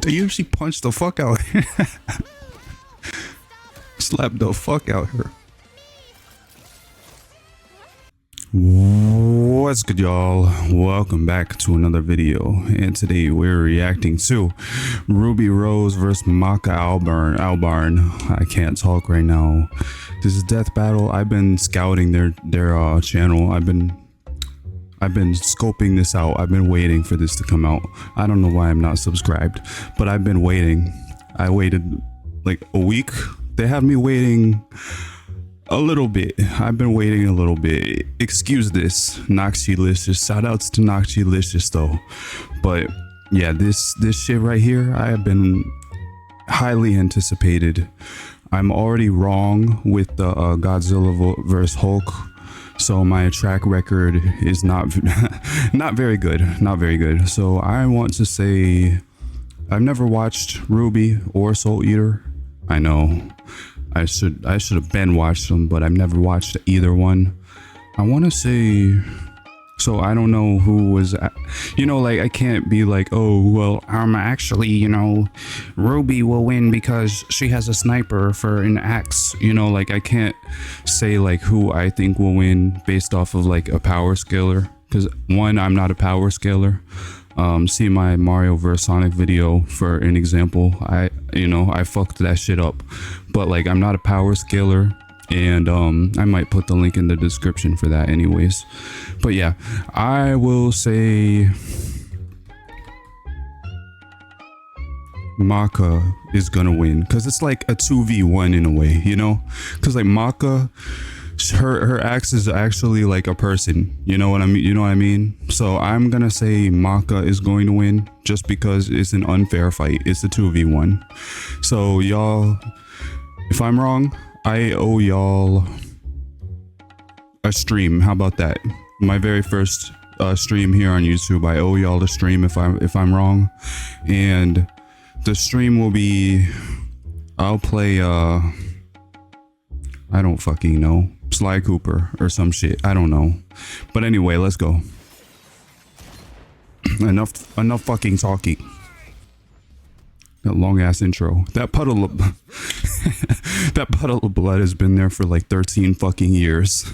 They usually punch the fuck out. Slap the fuck out her. What's good, y'all? Welcome back to another video, and today we're reacting to RWBY Rose versus MAKA Albarn. I can't talk right now. This is Death Battle. I've been scouting their channel. I've been scoping this out. I've been waiting for this to come out. I don't know why I'm not subscribed, but I've been waiting. I waited like a week. They have me waiting a little bit. I've been waiting a little bit. Excuse this, Noxylicious. Shout outs to Noxylicious though. But yeah, this shit right here, I have been highly anticipated. I'm already wrong with the Godzilla vs Hulk, so my track record is not very good. Not very good. So I want to say I've never watched RWBY or Soul Eater. I know I should have been watched them, but I've never watched either one. I want to say, so I don't know who was, you know, like I can't be like, oh well, actually, you know, RWBY will win because she has a sniper for an axe. You know, like I can't say like who I think will win based off of like a power scaler, because one, I'm not a power scaler. See my Mario vs Sonic video for an example. I fucked that shit up, but like I'm not a power scaler, and I might put the link in the description for that anyways. But yeah, I will say MAKA is gonna win because it's like a 2v1 in a way, you know, because like MAKA, her axe is actually like a person, you know what I mean? So I'm gonna say MAKA is going to win just because it's an unfair fight. It's a 2v1. So y'all, if I'm wrong, I owe y'all a stream. How about that? My very first stream here on YouTube. I owe y'all a stream if I'm wrong. And the stream will be, I'll play I don't fucking know, Sly Cooper or some shit. I don't know. But anyway, let's go. Enough fucking talking. That long ass intro. That puddle of that puddle of blood has been there for like 13 fucking years.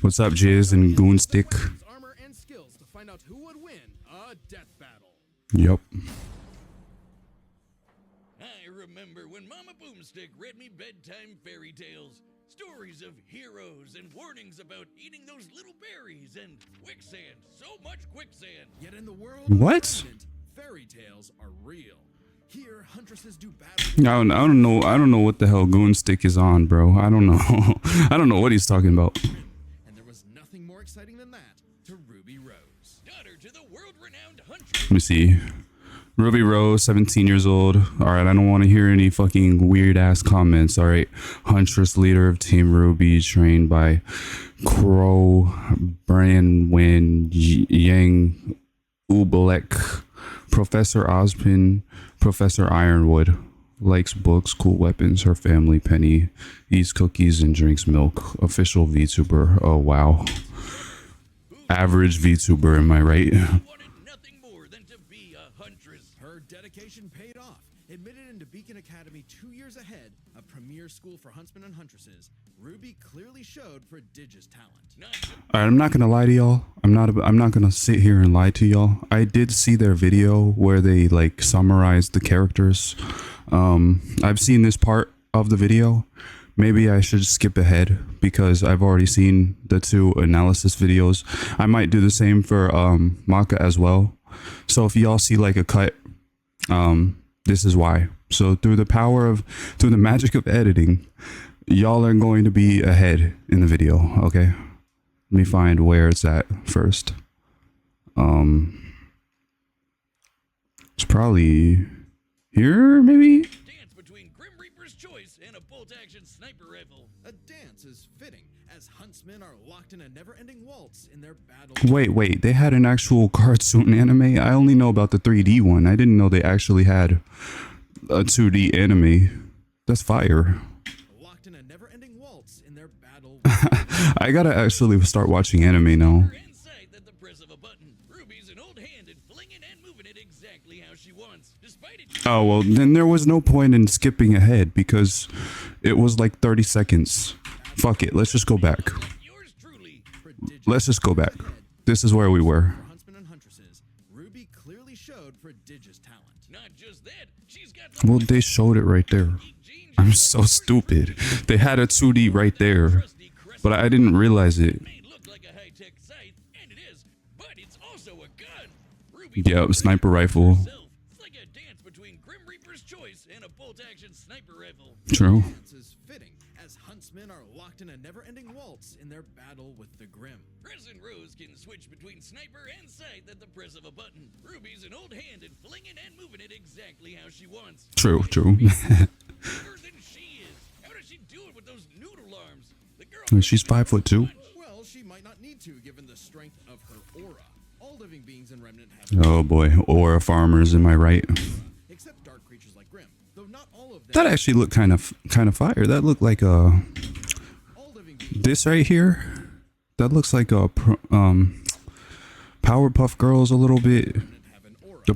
What's up, Jizz and Goonstick? Yep. I remember when Mama Boomstick read me bedtime fairy tales, stories of heroes and warnings about eating those little berries and quicksand, so much quicksand. Yet in the world, what? Fairy tales are real. Here, huntresses do battle. I don't know what the hell Goonstick is on, bro. I don't know. I don't know what he's talking about. And there was nothing more exciting than that to RWBY Rose, daughter to the world-renowned huntress. Let me see. RWBY Rose, 17 years old. Alright, I don't want to hear any fucking weird ass comments. Alright. Huntress leader of Team RWBY, trained by Crow, Branwen, Yang, Ubelek, Professor Ozpin, Professor Ironwood. Likes books, cool weapons, her family, Penny, eats cookies and drinks milk. Official VTuber. Oh wow. Average VTuber, am I right? Her dedication paid off. Admitted into Beacon Academy 2 years ahead, a premier school for huntsmen and huntresses, RWBY clearly showed prodigious talent. Alright, I'm not gonna lie to y'all. I'm not gonna sit here and lie to y'all. I did see their video where they like summarized the characters. I've seen this part of the video. Maybe I should skip ahead because I've already seen the two analysis videos. I might do the same for MAKA as well. So if y'all see like a cut, this is why. So through the magic of editing, y'all are going to be ahead in the video. Okay, let me find where it's at first. It's probably here, maybe. Dance between Grim Reaper's choice and a bolt-action sniper rifle. A dance is fitting as huntsmen are locked in a never-ending waltz in their battle. Wait, they had an actual cartoon anime? I only know about the 3D one. I didn't know they actually had a 2D anime. That's fire. Locked in a never-ending waltz in their battle. I gotta actually start watching anime now. And sight at the press of a button. Ruby's an old hand at flinging and moving it exactly how she wants, despite it. Oh, well, then there was no point in skipping ahead because it was like 30 seconds. Fuck it. Let's just go back. Yours truly. Let's just go back. This is where we were. For huntsmen and huntresses, RWBY clearly showed prodigious talent. Not just that, she's got the Well, they showed it right there. I'm so stupid. They had a 2D right there, but I didn't realize it. may look like a high-tech scythe, and it is, but it's also a gun. RWBY Yeah, sniper rifle. herself. It's like a dance between Grim Reaper's choice and a bolt-action sniper rifle. True. This is fitting, as huntsmen are locked in a never-ending waltz in their battle with the Grim. Chris and Rose can switch between sniper and scythe at the press of a button. Ruby's an old hand at flinging and moving it exactly how she wants. True. Bigger than she is. How does she do it with those noodle arms? The girl. She's 5'2". Well, she might not need to, given the strength of her aura. All living beings in Remnant have Oh boy, aura farmers. Am I right? except dark creatures like Grim, though not all of them. That actually looked kind of fire. That looked like All living beings this right here. That looks like a Powerpuff Girls a little bit. have an aura. The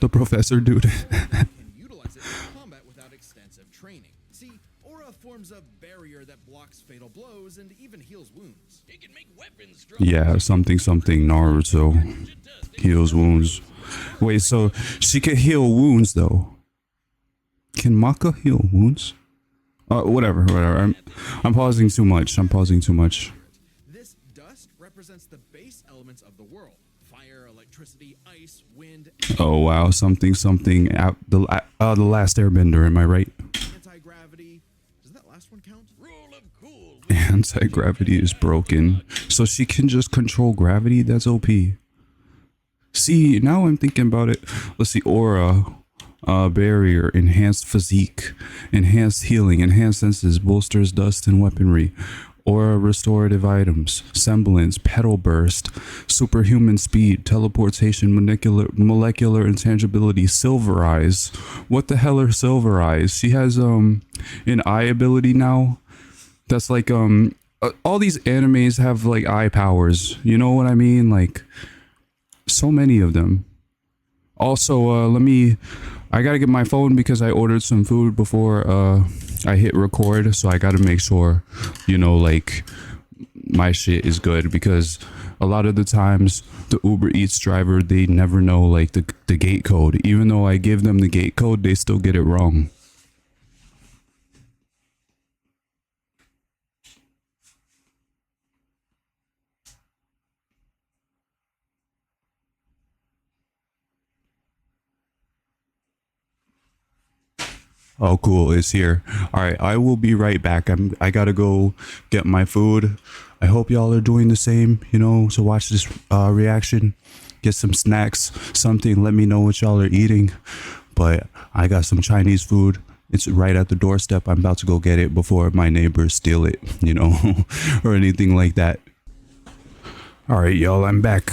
professor dude. Can utilize it in combat without extensive training. See, aura forms a barrier that blocks fatal blows and even heals wounds. It can make weapons strong. Yeah, something Naruto heals wounds. Wait, so she could heal wounds though? Can MAKA heal wounds? Whatever. I'm pausing too much. This dust represents the base elements of the world: fire, electricity, ice, wind, Oh wow, something. The last Airbender. Am I right? anti-gravity. Does that last one count? Rule of cool. Anti-gravity is broken, so she can just control gravity. That's OP. See, now I'm thinking about it. Let's see, aura, barrier, enhanced physique, enhanced healing, enhanced senses, bolsters dust and weaponry, aura restorative items, semblance, petal burst, superhuman speed, teleportation, molecular intangibility, silver eyes. What the hell are silver eyes? She has an eye ability now. That's like all these animes have like eye powers. You know what I mean? Like so many of them. Also, I gotta get my phone because I ordered some food before I hit record, so I gotta make sure, like my shit is good, because a lot of the times the Uber Eats driver, they never know like the gate code. Even though I give them the gate code, they still get it wrong. Oh, cool. It's here. All right. I will be right back. I gotta go get my food. I hope y'all are doing the same, so watch this reaction, get some snacks, something. Let me know what y'all are eating. But I got some Chinese food. It's right at the doorstep. I'm about to go get it before my neighbors steal it, or anything like that. All right, y'all. I'm back.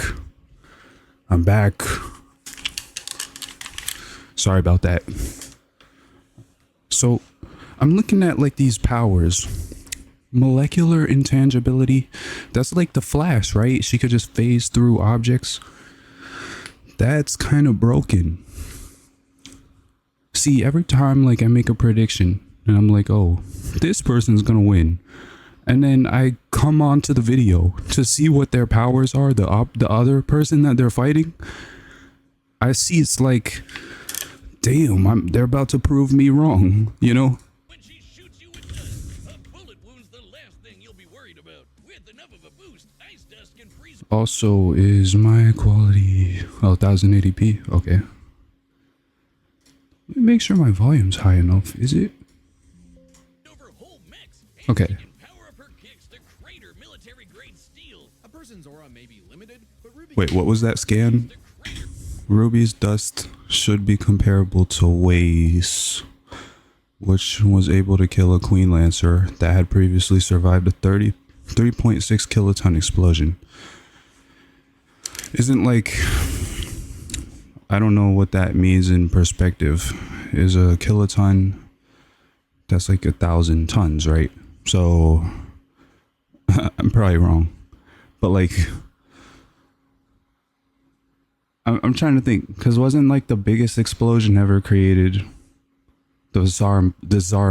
Sorry about that. So I'm looking at like these powers. Molecular intangibility. That's like the Flash, right? She could just phase through objects. That's kind of broken. See, every time like I make a prediction and I'm like, oh, this person's gonna win, and then I come on to the video to see what their powers are, the other person that they're fighting, I see it's like, damn, they're about to prove me wrong, When she shoots you with dust, a bullet wound's the last thing you'll be worried about. With enough of a boost, ice dust can freeze Also, is my quality 1080p? Okay. Let me make sure my volume's high enough. Is it? over whole mechs. And Okay. she can power up her kicks to crater military-grade steel. A person's aura may be limited, but RWBY Wait, what was that scan? The crater Ruby's dust should be comparable to Waze, which was able to kill a Queen Lancer that had previously survived a 3.6 kiloton explosion. Isn't like, I don't know what that means in perspective. Is a kiloton, that's like 1,000 tons, right? So I'm probably wrong, but like I'm trying to think, because wasn't like the biggest explosion ever created the Tsar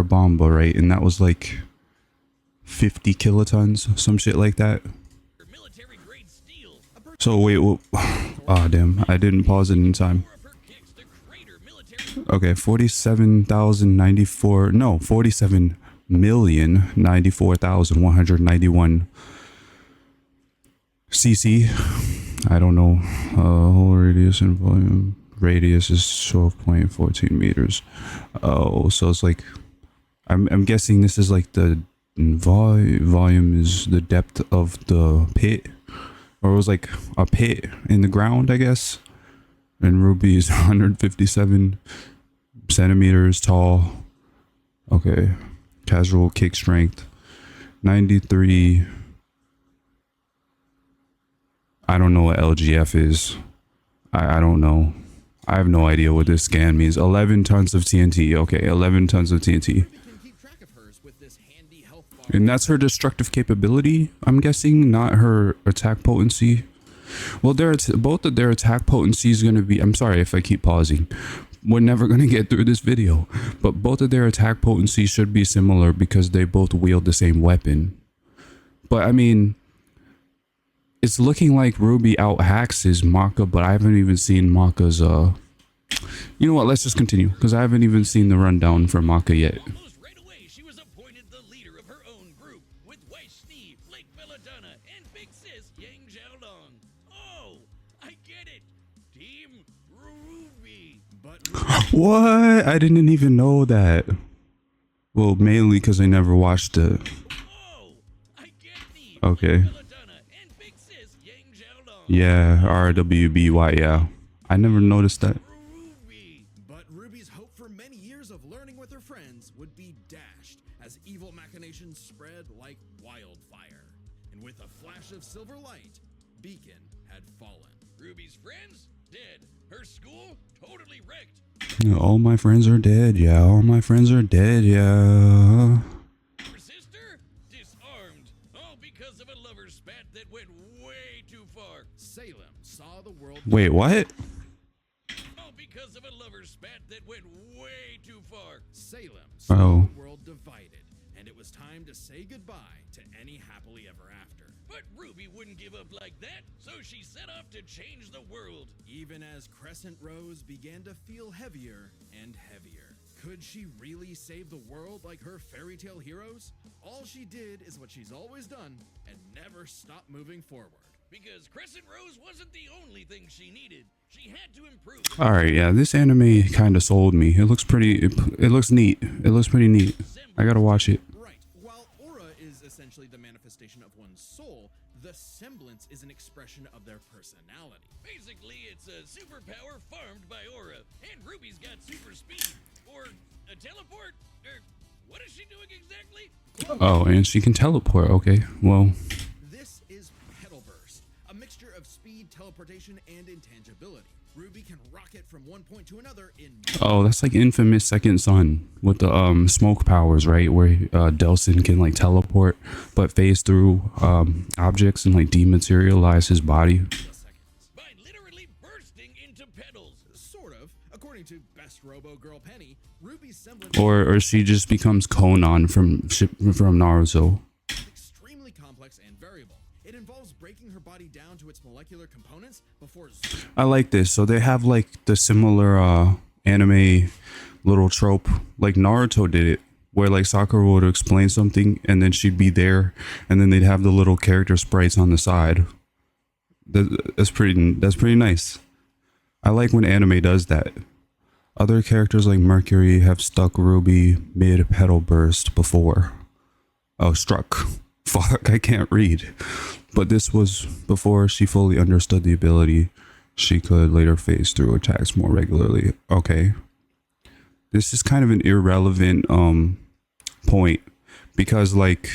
Bomba, right? And that was like 50 kilotons, some shit like that. Military grade steel. So wait, oh damn, I didn't pause it in time. Or per kicks the crater military. Okay, 47,094, no, 47,094,191 cc. I don't know. Whole radius and volume. Radius is 12.14 meters. Oh, so it's like, I'm guessing this is like the volume is the depth of the pit, or it was like a pit in the ground, I guess. And RWBY is 157 centimeters tall. Okay, casual kick strength 93. I don't know what LGF is. I don't know. I have no idea what this scan means. 11 tons of TNT. Okay, 11 tons of TNT. Ruby can keep track of hers with this handy health bar. And that's her destructive capability, I'm guessing, not her attack potency. Well, both of their attack potency is going to be... I'm sorry if I keep pausing. We're never going to get through this video. But both of their attack potency should be similar because they both wield the same weapon. But, I mean... It's looking like RWBY out-hacks his MAKA, but I haven't even seen MAKA's, You know what, let's just continue, because I haven't even seen the rundown for MAKA yet. Almost right away, she was appointed the leader of her own group, with Weiss-Schnee, Flake Belladonna, and Big Sis Yang Xiaolong. Oh, I get it. Team RWBY. But What? I didn't even know that. Well, mainly because I never watched it. Oh, I get me. Okay. Belladonna and Big Sis Yang Xiaolong. Yeah, RWBY, yeah. I never noticed that. RWBY. But Ruby's hope for many years of learning with her friends would be dashed as evil machinations spread like wildfire. And with a flash of silver light, Beacon had fallen. RWBY's friends dead. Her school totally wrecked. All my friends are dead, yeah. All my friends are dead, yeah. Her sister disarmed. All because of a lover's spat that went way too far. Salem saw the world. Wait, what? All because of a lover's spat that went way too far. Salem saw Oh. the world divided, and it was time to say goodbye to any happily ever after. But RWBY wouldn't give up like that, so she set off to change the world. Even as Crescent Rose began to feel heavier and heavier. Could she really save the world like her fairy tale heroes? All she did is what she's always done and never stopped moving forward. Because Crescent Rose wasn't the only thing she needed. She had to improve. All right, yeah, this anime kind of sold me. It looks pretty, it looks neat. It looks pretty neat. I gotta watch it. Right. While aura is essentially the manifestation of one's soul, the semblance is an expression of their personality. Basically, it's a superpower farmed by Aura, and RWBY's got super speed. Or a teleport? Or what is she doing exactly? Oh, and she can teleport. Okay, well, This is Petal Burst, a mixture of speed, teleportation, and intangibility. RWBY can rocket from one point to another in... oh, that's like Infamous Second Son with the smoke powers, right? Where Delsin can like teleport, but phase through objects and like dematerialize his body. seconds. By literally bursting into petals. Sort of. According to Best Robo Girl Penny, RWBY's semblance Or she just becomes Conan from Naruto. is extremely complex and variable. It involves breaking her body down to its molecular components before... I like this. So they have like the similar anime little trope, like Naruto did it, where like Sakura would explain something and then she'd be there, and then they'd have the little character sprites on the side. That's pretty nice. I like when anime does that. Other characters like Mercury have stuck RWBY mid petal burst before. Oh, struck. Fuck, I can't read. But this was before she fully understood the ability. She could later phase through attacks more regularly. Okay. This is kind of an irrelevant point, because like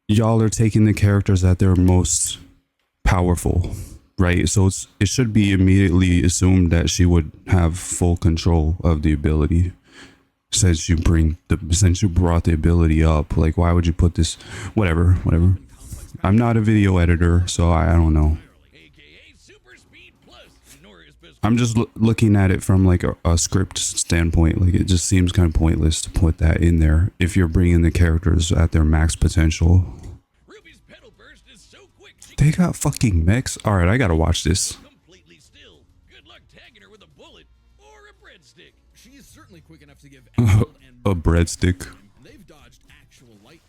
y'all are taking the characters at their most powerful, right? So it should be immediately assumed that she would have full control of the ability. since you brought the ability up. Like, why would you put this? Whatever. I'm not a video editor, so I don't know. AKA Super Speed Plus. Nor is best I'm just looking at it from like a script standpoint. Like, it just seems kind of pointless to put that in there if you're bringing the characters at their max potential. Ruby's pedal burst is so quick she They got fucking mechs. All right, I gotta watch this. completely still. Good luck tagging her with a bullet or a breadstick. She is certainly quick enough to give Emerald and A breadstick. they've dodged actual lightning.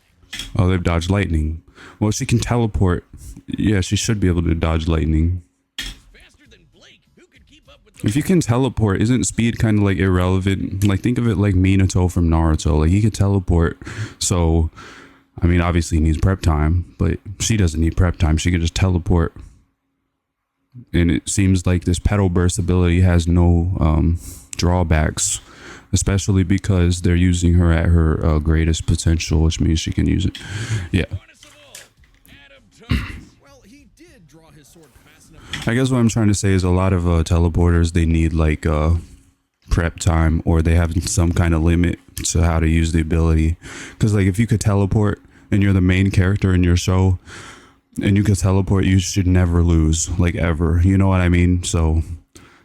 Oh, they've dodged lightning. Well, she can teleport. Yeah, she should be able to dodge lightning. Faster than Blake, who could keep up with the If you can teleport, isn't speed kind of like irrelevant? Like, think of it like Minato from Naruto. Like, he could teleport. So, I mean, obviously he needs prep time, but she doesn't need prep time. She could just teleport. And it seems like this pedal burst ability has no drawbacks, especially because they're using her at her greatest potential, which means she can use it. Yeah. funnest of all, Adam Thomas. Well, he did draw his sword fast enough. I guess what I'm trying to say is a lot of teleporters, they need like prep time, or they have some kind of limit to how to use the ability. Because like, if you could teleport and you're the main character in your show and you could teleport, you should never lose, like, ever. You know what I mean? So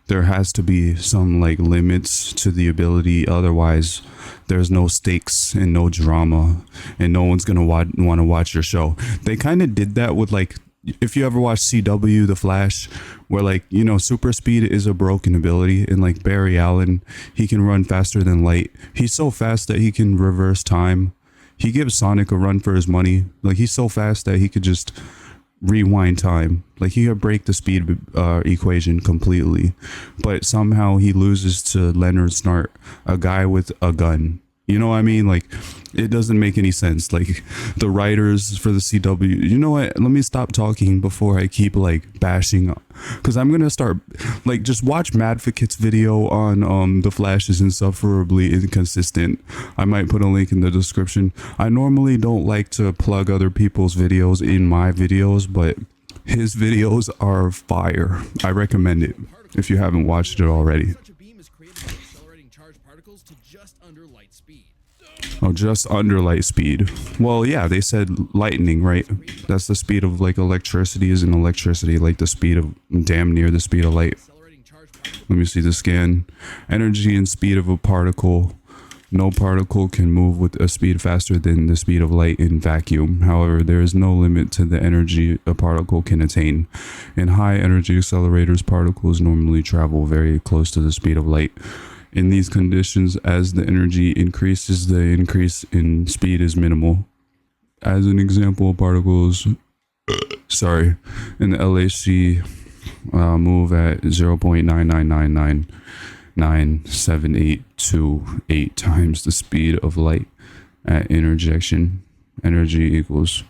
there has to be some like limits to the ability. Otherwise, there's no stakes and no drama, and no one's gonna want to watch your show. They kind of did that with, like, if you ever watch CW, The Flash, where, like, you know, super speed is a broken ability, and like Barry Allen, he can run faster than light. He's so fast that he can reverse time. He gives Sonic a run for his money. Like, he's so fast that he could just rewind time. Like, he could break the speed equation completely, but somehow he loses to Leonard Snart, a guy with a gun. You know what I mean? Like, it doesn't make any sense. Like, the writers for the CW, you know what? Let me stop talking before I keep like bashing, because I'm gonna start like, just watch Madvocate's video on the Flash is insufferably inconsistent. I might put a link in the description. I normally don't like to plug other people's videos in my videos, but his videos are fire. I recommend it if you haven't watched it already. Such a beam is created by accelerating charged particles to just under light speed. Oh, just under light speed. Well, yeah, they said lightning, right? That's the speed of like electricity. Isn't electricity like the speed of, damn near the speed of light? Accelerating charged particles. Let me see the scan. Energy and speed of a particle. No particle can move with a speed faster than the speed of light in vacuum. However, there is no limit to the energy a particle can attain. In high energy accelerators, particles normally travel very close to the speed of light. In these conditions, as the energy increases, the increase in speed is minimal. As an example, particles, in the LHC move at 0.999997828 times the speed of light at interjection. Energy equals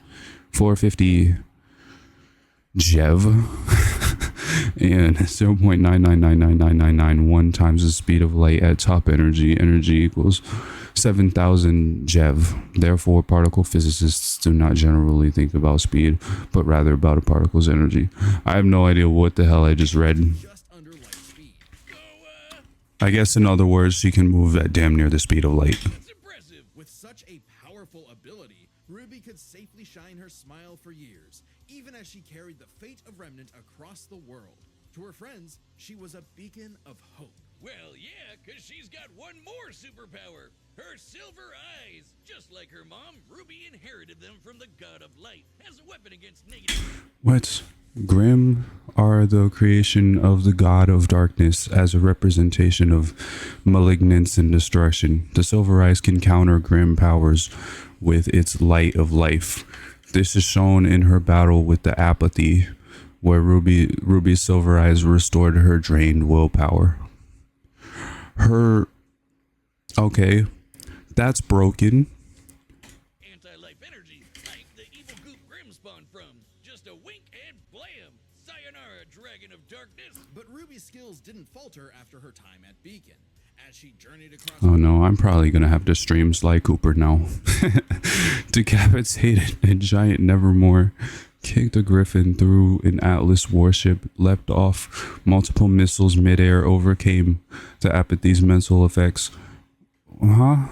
450 JeV. And 0.9999991 times the speed of light at top energy. Energy equals 7,000 JeV. Therefore, particle physicists do not generally think about speed, but rather about a particle's energy. I have no idea what the hell I just read. Just under light speed. I guess in other words, she can move at damn near the speed of light. It's impressive. With such a powerful ability, Ruby could safely shine her smile for years, even as she carried the fate of Remnant across the world. To her friends, she was a beacon of hope. Well, yeah, 'cause she's got one more superpower. Her silver eyes. Just like her mom, Ruby inherited them from the god of light as a weapon against negative. What? Grim are the creation of the god of darkness as a representation of malignance and destruction. The silver eyes can counter grim powers with its light of life. This is shown in her battle with the apathy, where Ruby's silver eyes restored her drained willpower. Okay, that's broken. Anti-life energy, like the evil goop Grim spawned from. Just a wink and blam. Sayonara, dragon of darkness. But Ruby's skills didn't falter after her time at Beacon. As she journeyed across Oh no, I'm probably gonna have to stream Sly Cooper now. Decapitated a giant Nevermore, kicked a griffin through an Atlas warship, leapt off multiple missiles midair, overcame the apathy's mental effects. Huh?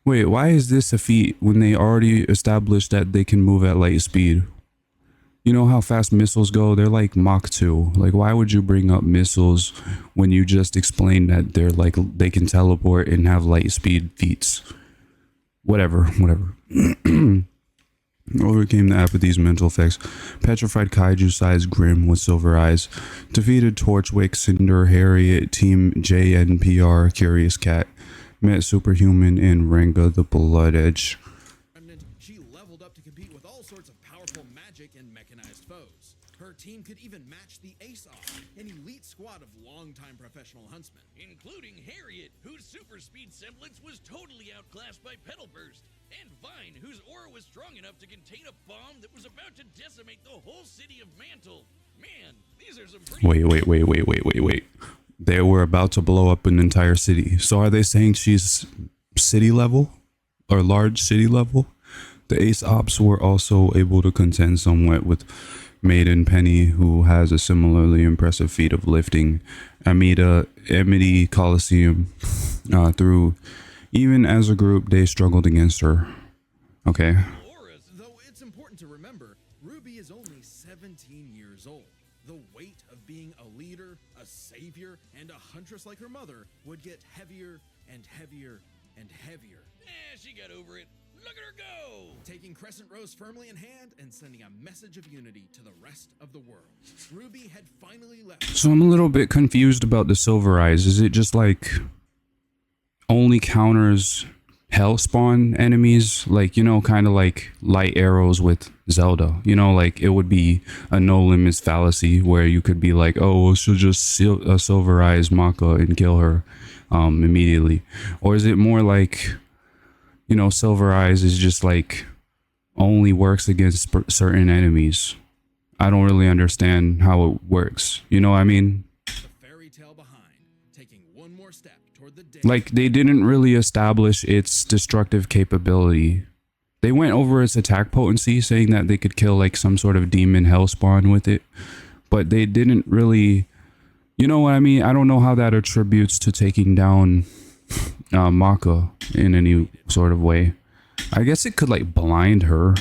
Wait, why is this a feat when they already established that they can move at light speed? You know how fast missiles go? They're like Mach 2. Like, why would you bring up missiles when you just explained that they're like, they can teleport and have light speed feats? Whatever. Overcame the apathy's mental effects. Petrified kaiju-sized Grim with silver eyes. Defeated Torchwick, Cinder, Harriet, Team JNPR, Curious Cat. Met Superhuman and Ranga the Blood Edge. She leveled up to compete with all sorts of powerful magic and mechanized foes. Her team could even match the Ace-Off, an elite squad of longtime professional huntsmen. Including Harriet, whose super speed semblance was totally outclassed by Petal Burst, and Vine, whose aura was strong enough to contain a bomb that was about to decimate the whole city of Mantle. Man, these are some pretty... Wait. They were about to blow up an entire city. So are they saying she's city level? Or large city level? The Ace Ops were also able to contend somewhat with Maiden Penny, who has a similarly impressive feat of lifting Amity Coliseum through. Even as a group, they struggled against her. Okay. Though it's important to remember, RWBY is only 17 years old. The weight of being a leader, a savior, and a huntress like her mother would get heavier and heavier and heavier. She got over it. Look at her go! Taking Crescent Rose firmly in hand and sending a message of unity to the rest of the world. RWBY had finally left. So I'm a little bit confused about the Silver Eyes. Is it just like only counters Hellspawn enemies? Like, you know, kind of like light arrows with Zelda. You know, like it would be a no limits fallacy where you could be like, oh, well, she'll just Silver Eyes MAKA and kill her immediately. Or is it more like, you know, Silver Eyes is just like only works against certain enemies? I don't really understand how it works. You know what I mean? The fairy tale behind, taking one more step toward the day. Like they didn't really establish its destructive capability. They went over its attack potency, saying that they could kill like some sort of demon hellspawn with it, but they didn't really, you know what I mean? I don't know how that attributes to taking down MAKA in any sort of way. I guess it could like blind her.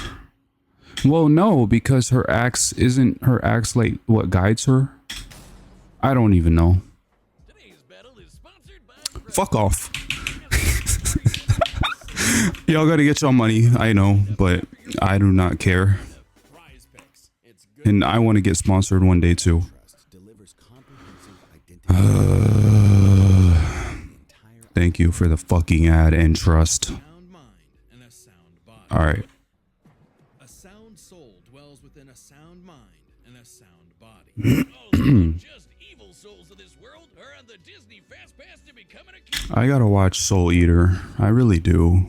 Well, no, because her axe isn't her axe like what guides her. I don't even know. Today's battle is sponsored by... Fuck off. Y'all gotta get your money, I know, but I do not care. Prize picks. It's good. And I want to get sponsored one day too. Thank you for the fucking ad and trust. Sound mind and a sound body. Alright. A sound soul dwells within a sound mind and a sound body. All the just evil souls of this world are on the Disney Fast Pass to becoming a king. I gotta watch Soul Eater. I really do.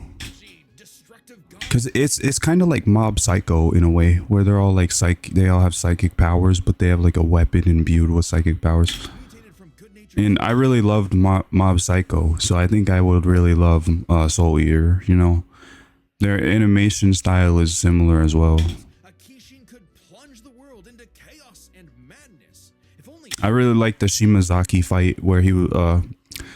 Destructive god. Cause it's kind of like Mob Psycho in a way, where they're all like they all have psychic powers, but they have like a weapon imbued with psychic powers. Mutated from good nature. And I really loved Mob Psycho, so I think I would really love Soul Eater. You know, their animation style is similar as well. A Kishin could plunge the world into chaos and madness. If only I really like the Shimazaki fight where he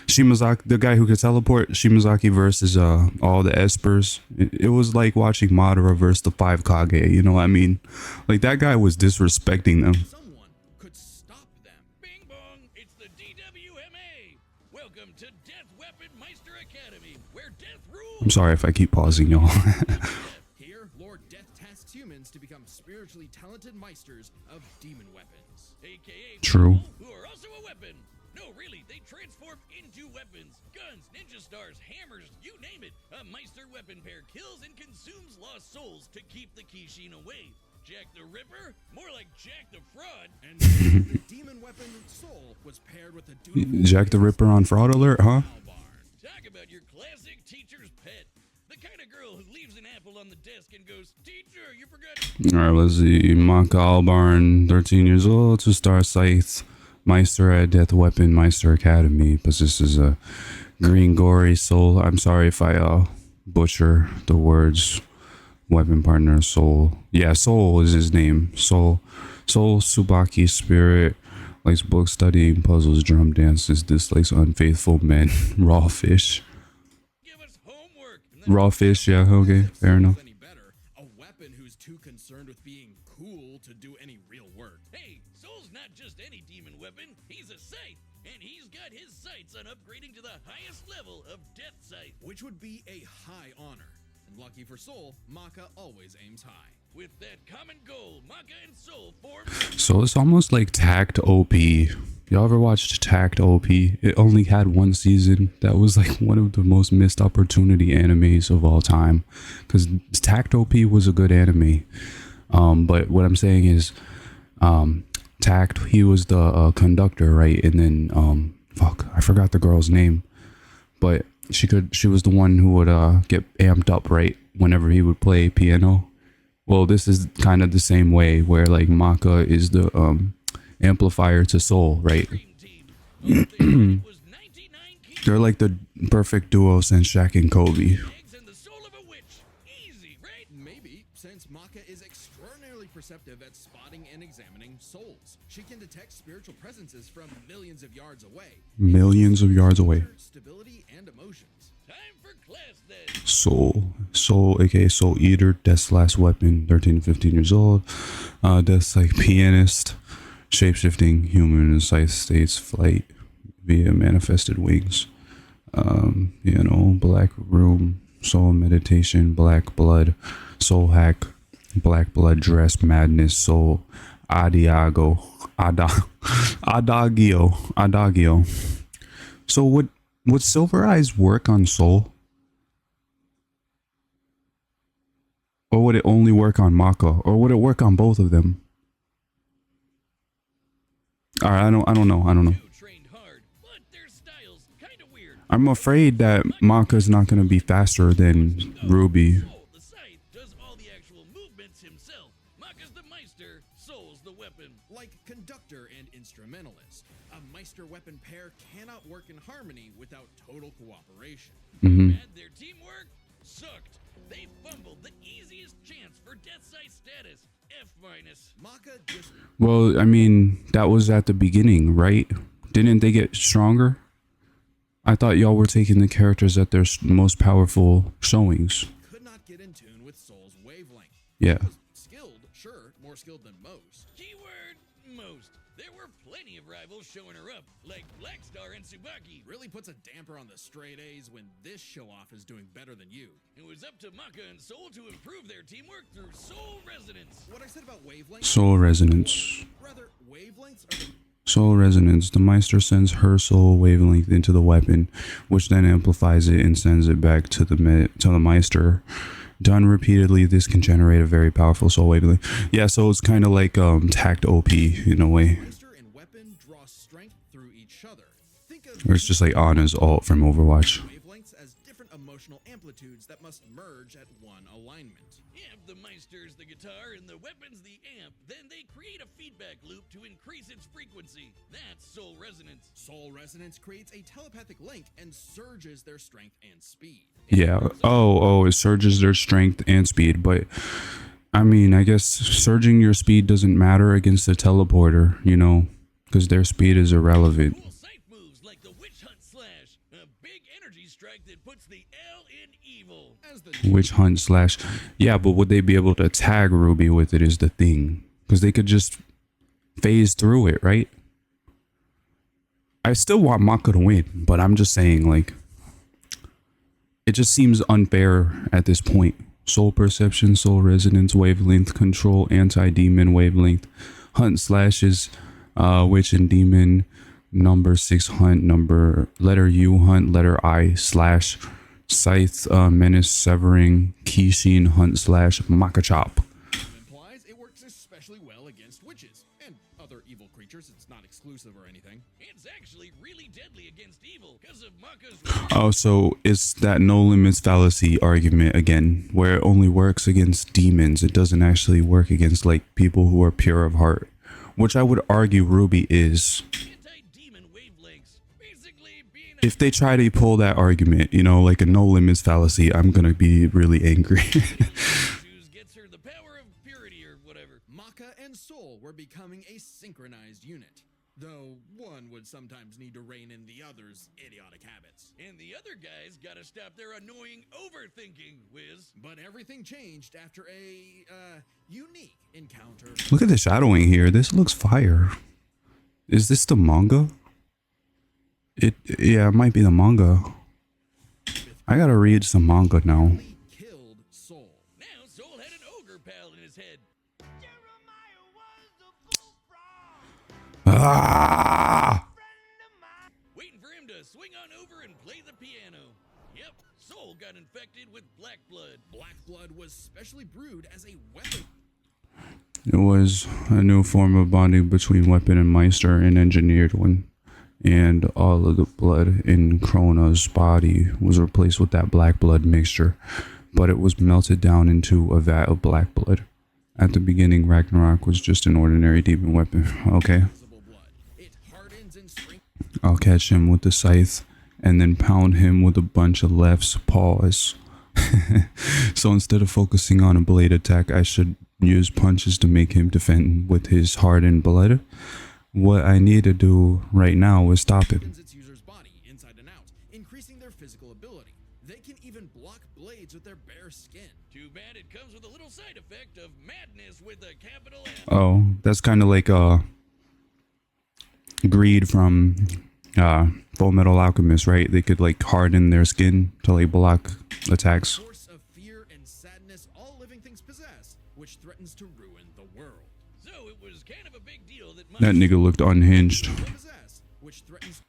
Shimazaki, the guy who could teleport, Shimazaki versus all the Espers. It was like watching Madara versus the 5 Kage, you know what I mean? Like that guy was disrespecting them. someone could stop them. Bing bong, it's the DWMA. Welcome to Death Weapon Meister Academy, where death rules. I'm sorry if I keep pausing y'all. Here, Lord Death tasks humans to become spiritually talented meisters of demon weapons. AKA True. people who are also a weapon. No, really, they transform into weapons. Guns, ninja stars, hammers, you name it. A Meister weapon pair kills and consumes lost souls to keep the Kishin away. Jack the Ripper? More like Jack the Fraud. And the demon weapon soul was paired with the dutiful Jack the Ripper on Fraud Alert, huh? Talk about your classic teacher's pet. The kind of girl who leaves an apple on the desk and goes, "Teacher, you forgot." Alright, let's see. MAKA Albarn, 13 years old, 2-star Scythe. Meister at Death Weapon Meister Academy. Possesses a green gory soul. I'm sorry if I butcher the words. Weapon partner Soul. Yeah, Soul is his name. Soul Tsubaki spirit. Likes book studying, puzzles, drum dances, dislikes unfaithful men, raw fish. Raw fish, yeah, okay, fair enough. Any better, a weapon who's too concerned with being cool to do any real work. Hey, Soul's not just any demon weapon, he's a scythe, and he's got his sights on upgrading to the highest level of Death Scythe. Which would be a high honor. And lucky for Soul, MAKA always aims high. With that common goal, MAKA and Soul form. So it's almost like Tact OP. Y'all ever watched Tact OP? It only had one season. That was like one of the most missed opportunity animes of all time. Because Tact OP was a good anime. But what I'm saying is, Tact, he was the conductor, right? And then, fuck, I forgot the girl's name. But she was the one who would get amped up, right? Whenever he would play piano. Well, this is kind of the same way where like MAKA is the amplifier to Soul, right? They're like the perfect duo since Shaq and Kobe. Maybe, since MAKA is extraordinarily perceptive at spotting and examining souls. She can detect spiritual presences from millions of yards away. Millions of yards away. Stability and emotions. Time for class then. Soul, aka Soul Eater, Death's last weapon, 13 to 15 years old. Death's like pianist, shape-shifting human scythe states flight via manifested wings. Black room, soul meditation, black blood, soul hack, black blood dress, madness, soul, adagio. So would Silver Eyes work on Soul? Or would it only work on MAKA? Or would it work on both of them? Alright, I don't know. Trained hard, but their styles kind of weird. I'm afraid that MAKA's not going to be faster than RWBY. Soul, the scythe, does all the actual movements himself. MAKA's the Meister, Soul's the weapon. Like conductor and instrumentalist, a Meister weapon pair cannot work in harmony without total cooperation. And their teamwork sucked. They fumbled the easiest chance for Death Scythe status. F-. MAKA just Well, I mean, that was at the beginning, right? Didn't they get stronger? I thought y'all were taking the characters at their most powerful showings. could not get in tune with Soul's wavelength. Yeah. Was skilled, sure, more skilled than most. Keyword most. There were plenty of rivals showing her up, like Blackstar and Tsubaki. Really puts a damper on the straight A's when this show-off is doing better than you. It was up to MAKA and Soul to improve their teamwork through Soul Resonance. What I said about wavelengths... Soul resonance. Rather, wavelengths are the... Soul resonance. The Meister sends her soul wavelength into the weapon, which then amplifies it and sends it back to the Meister. Done repeatedly, this can generate a very powerful soul wavelength. Yeah, so it's kind of like Tact OP in a way. Meister and weapon draw strength through each other. Think of Or it's just like Ana's ult from Overwatch. wavelengths as different emotional amplitudes that must merge at one alignment. If the Meister's the guitar and the weapon's the amp, then they create a feedback loop to increase its frequency. That's Soul Resonance. Soul resonance creates a telepathic link and surges their strength and speed. Yeah. Oh, it surges their strength and speed. But I mean, I guess surging your speed doesn't matter against a teleporter, you know, because their speed is irrelevant. Cool scythe moves like the Witch Hunt Slash, a big energy strike that puts the L in evil. As the Witch Hunt slash. Yeah, but would they be able to tag RWBY with it is the thing. Because they could just phase through it, right? I still want MAKA to win, but I'm just saying, like, it just seems unfair at this point. Soul perception, soul resonance, wavelength control, anti-demon wavelength, hunt slashes, witch and demon, number 6 hunt, letter U hunt, letter I slash, scythe, menace severing, Kishin hunt slash, MAKA chop. implies it works especially well against witches and other evil creatures. It's not exclusive or anything. It's actually really deadly against evil because of MAKA's. Oh, so it's that no limits fallacy argument again, where it only works against demons. It doesn't actually work against like people who are pure of heart, which I would argue RWBY is. Anti-demon wavelengths. Basically being If they try to pull that argument, you know, like a no limits fallacy, I'm gonna be really angry. choose gets her the power of purity or whatever. MAKA and Soul were becoming a synchronized unit. though one would sometimes need to rein in the other's idiotic habits. And the other guys gotta stop their annoying overthinking, Wiz. But everything changed after a, unique encounter. Look at the shadowing here. This looks fire. Is this the manga? Yeah, it might be the manga. I gotta read some manga now. Killed Soul. Now Soul had an ogre pal in his head. Ah! Waiting for him to swing on over and play the piano. Yep, Soul got infected with black blood. Black blood was specially brewed as a weapon. It was a new form of bonding between weapon and meister, an engineered one. And all of the blood in Krona's body was replaced with that black blood mixture, but it was melted down into a vat of black blood. At the beginning, Ragnarok was just an ordinary demon weapon. Okay. It hardens and strengthens. I'll catch him with the scythe and then pound him with a bunch of lefts. Pause. So instead of focusing on a blade attack, I should use punches to make him defend with his hardened blood. What I need to do right now is stop him. Its user's body inside and out, increasing their physical ability. They can even block blades with their bare skin. Too bad it comes with a little side effect of madness with a capital M. Oh, that's kind of like Greed from Full Metal Alchemist, right? They could like harden their skin to like block attacks. Force of fear and sadness all living things possess, which threatens to ruin the world. So it was kind of a big deal that That nigga looked unhinged. Possess, which threatens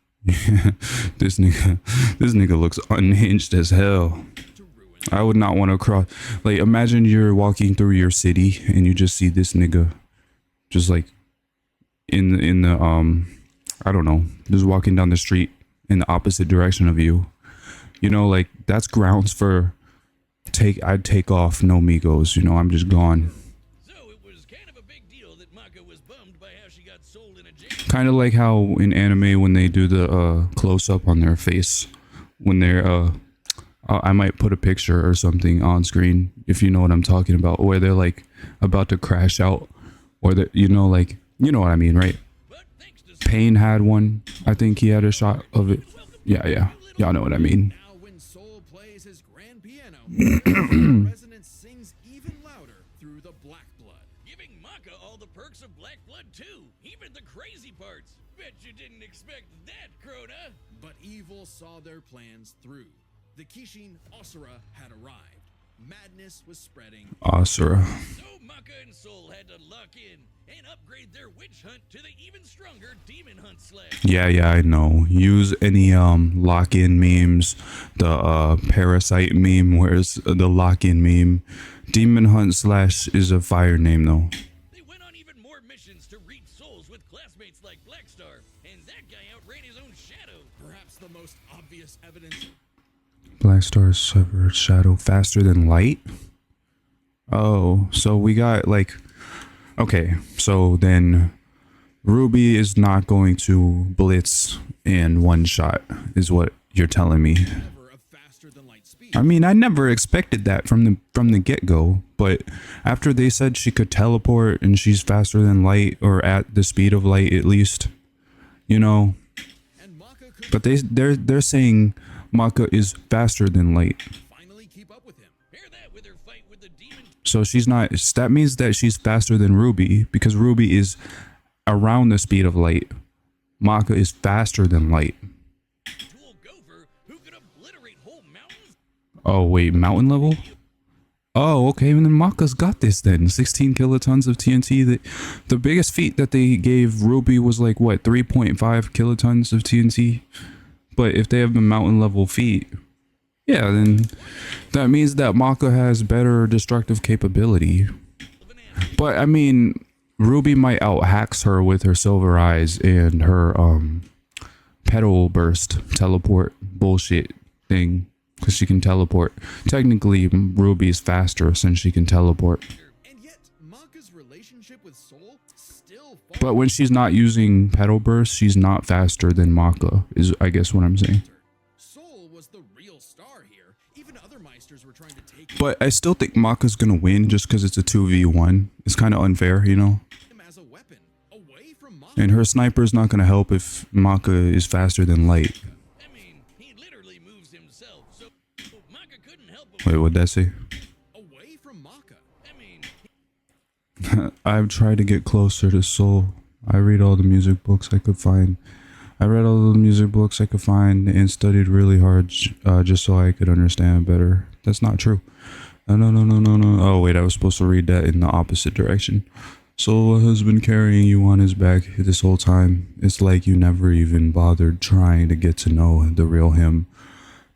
This nigga looks unhinged as hell. to ruin. I would not want to cross. Like, imagine you're walking through your city and you just see this nigga, just like in the I don't know, just walking down the street in the opposite direction of you. You know, like that's grounds for I'd take off, no Migos. You know, I'm just gone. So it was kind of a big deal that Maka was bummed by how she got sold in a jail. Kind of like how in anime when they do the close up on their face when they're I might put a picture or something on screen if you know what I'm talking about, where they're like about to crash out, or that you know what I mean, right? But thanks to Payne had one. I think he had a shot of it. Yeah. Y'all know what I mean. Now when Soul plays his grand piano, the resonance sings even louder through the black blood. giving Maka all the perks of black blood too, even the crazy parts. Bet you didn't expect that, Crota. But evil saw their plans through. The Kishin Asura had arrived. Madness was spreading. Asura. So Maka and Soul had to lock in and upgrade their witch hunt to the even stronger demon hunt slash. Yeah, I know. Use any lock-in memes. The parasite meme, where's the lock-in meme? Demon Hunt Slash is a fire name though. They went on even more missions to reach souls with classmates like Blackstar, and that guy outran his own shadow. Perhaps the most obvious evidence. Black Star's severed shadow faster than light. Oh, so we got like, okay, so then RWBY is not going to blitz in one shot, is what you're telling me. Never a faster than light speed. I mean, I never expected that from the get-go, but after they said she could teleport and she's faster than light, or at the speed of light at least, you know. And Maka could But they're saying Maka is faster than light. finally keep up with him. Pair that with her fight with the demon. So she's not, that means that she's faster than RWBY, because RWBY is around the speed of light. Maka is faster than light. Dual gopher who could obliterate whole mountains. Oh wait, mountain level? Oh, okay, and then Maka's got this then. 16 kilotons of TNT. The biggest feat that they gave RWBY was like, what, 3.5 kilotons of TNT? But if they have a mountain level feat, yeah, then that means that Maka has better destructive capability. But I mean, RWBY might out-hacks her with her silver eyes and her petal burst teleport bullshit thing. Because she can teleport. Technically, RWBY is faster since she can teleport. And yet, Maka's relationship with Soul still falls. But when she's not using petal burst, she's not faster than Maka, is I guess what I'm saying. Soul was the real star here. Even other Meisters were trying to take But I still think Maka's gonna win just because it's a 2v1. It's kind of unfair, you know? him as a weapon, away from Maka. And her sniper's not gonna help if MAKA is faster than light. I mean, he literally moves himself, so MAKA couldn't help but Wait, what'd that say? Away from MAKA. I mean, I've tried to get closer to Soul. I read all the music books I could find. I read all the music books I could find and studied really hard just so I could understand better. That's not true. No. Oh, wait, I was supposed to read that in the opposite direction. Soul has been carrying you on his back this whole time. It's like you never even bothered trying to get to know the real him.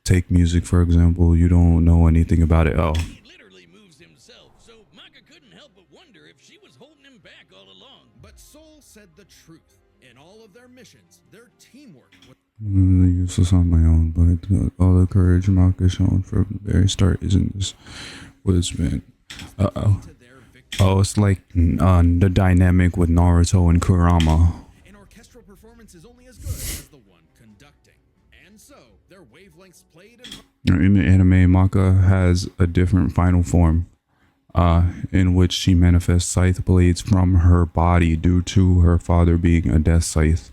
Take music, for example. You don't know anything about it. Oh. he literally moves himself, so MAKA couldn't help but wonder if she was holding him back all along. But Soul said the truth. In all of their missions, their teamwork was Useless on my own, but all the courage MAKA shown from the very start isn't this what it's been. Uh-oh. to their victory. Oh, it's like the dynamic with Naruto and Kurama. An orchestral performance is only as good as the one conducting. And so, their wavelengths played in In the anime, MAKA has a different final form, in which she manifests scythe blades from her body due to her father being a death scythe.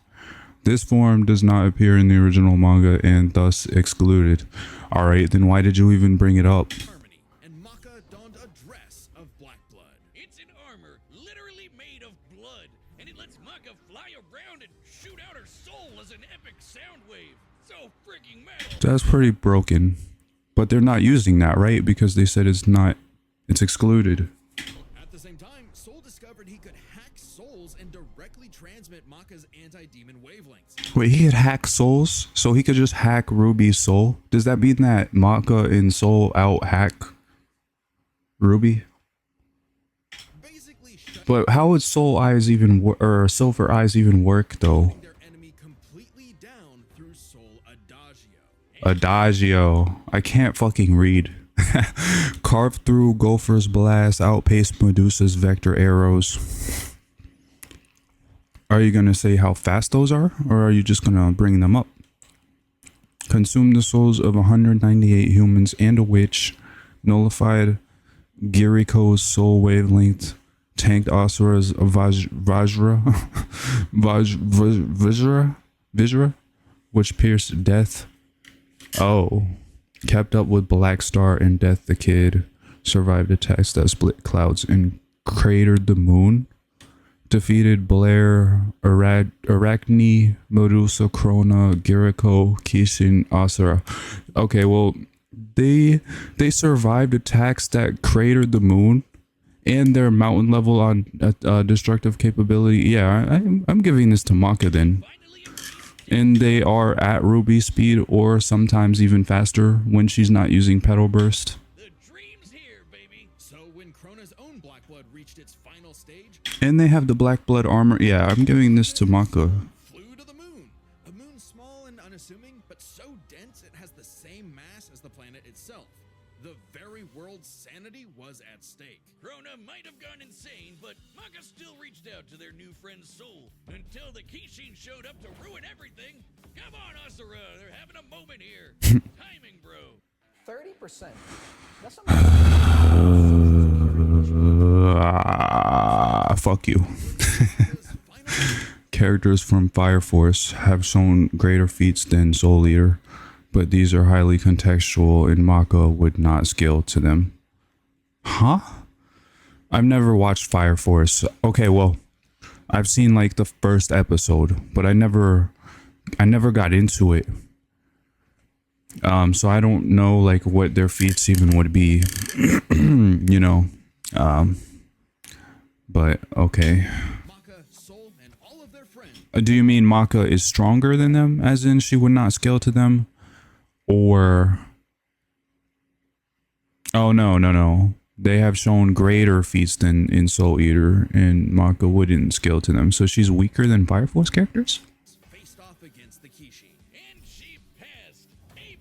This form does not appear in the original manga and thus excluded. Alright, then why did you even bring it up? harmony, and MAKA donned a dress of black blood. It's an armor literally made of blood, and it lets MAKA fly around and shoot out her soul as an epic sound wave. So freaking metal. That's pretty broken. But they're not using that, right? Because they said it's excluded. At the same time, Soul discovered he could hack souls and directly transmit MAKA's anti-demon wavelengths. Wait, he could hack souls? So he could just hack RWBY's soul? Does that mean that MAKA and Soul out hack RWBY? Basically shutting But how would Soul Eyes even or Silver Eyes even work though? their enemy completely down through Soul Adagio. Adagio. I can't fucking read. Carve through Gopher's blast, outpace Medusa's vector arrows. Are you gonna say how fast those are, or are you just gonna bring them up? Consume the souls of 198 humans and a witch. Nullified Giriko's soul wavelength. Tanked Asura's Vajra, which pierced Death. Oh. Kept up with Black Star and Death the Kid. Survived attacks that split clouds and cratered the moon. Defeated Blair, Arachne, Medusa, Krona, Giriko, Kishin, Asura. Okay, well, they survived attacks that cratered the moon, and their mountain level on destructive capability. Yeah, I'm giving this to MAKA then. Finally, a piece And they are at RWBY speed or sometimes even faster when she's not using pedal burst. the dream's here, baby. So when Krona's own black blood reached its final stage, And they have the black blood armor. Yeah, I'm giving this to MAKA. flew to the moon. A moon small and unassuming, but so dense it has the same mass as the planet itself. The very world's sanity was at stake. Krona might have gone insane, but MAKA still reached out to their new friend's soul until the Kishin showed up to ruin everything. Come on, Asura, they're having a moment here. Timing, bro. 30%. That's not Fuck you. Characters from Fire Force have shown greater feats than Soul Eater, but these are highly contextual and MAKA would not scale to them. Huh? I've never watched Fire Force. Okay, well, I've seen like the first episode, but I never got into it. So I don't know like what their feats even would be, you know. But okay. MAKA, Soul, and all of their friends Do you mean MAKA is stronger than them, as in she would not scale to them? Or... Oh, no. They have shown greater feats than in Soul Eater, and MAKA wouldn't scale to them. So she's weaker than Fire Force characters? faced off against the Kishin. And she passed. A+.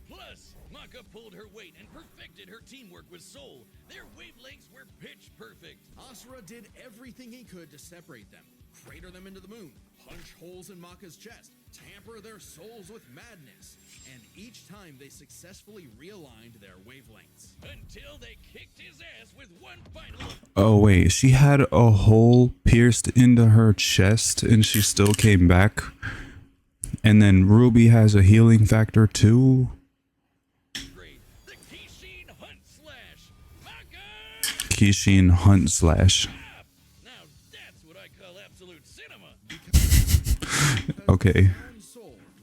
MAKA pulled her weight and perfected her teamwork with Soul. Their wavelengths were pitch perfect. Asura did everything he could to separate them, crater them into the moon, punch holes in MAKA's chest, tamper their souls with madness, and each time they successfully realigned their wavelengths. Until they kicked his ass with one final. Oh wait, she had a hole pierced into her chest and she still came back. And then Ruby has a healing factor too. Great. The Kishin Hunt Slash. MAKA! Kishin Hunt Slash. Now that's what I call absolute cinema. Okay.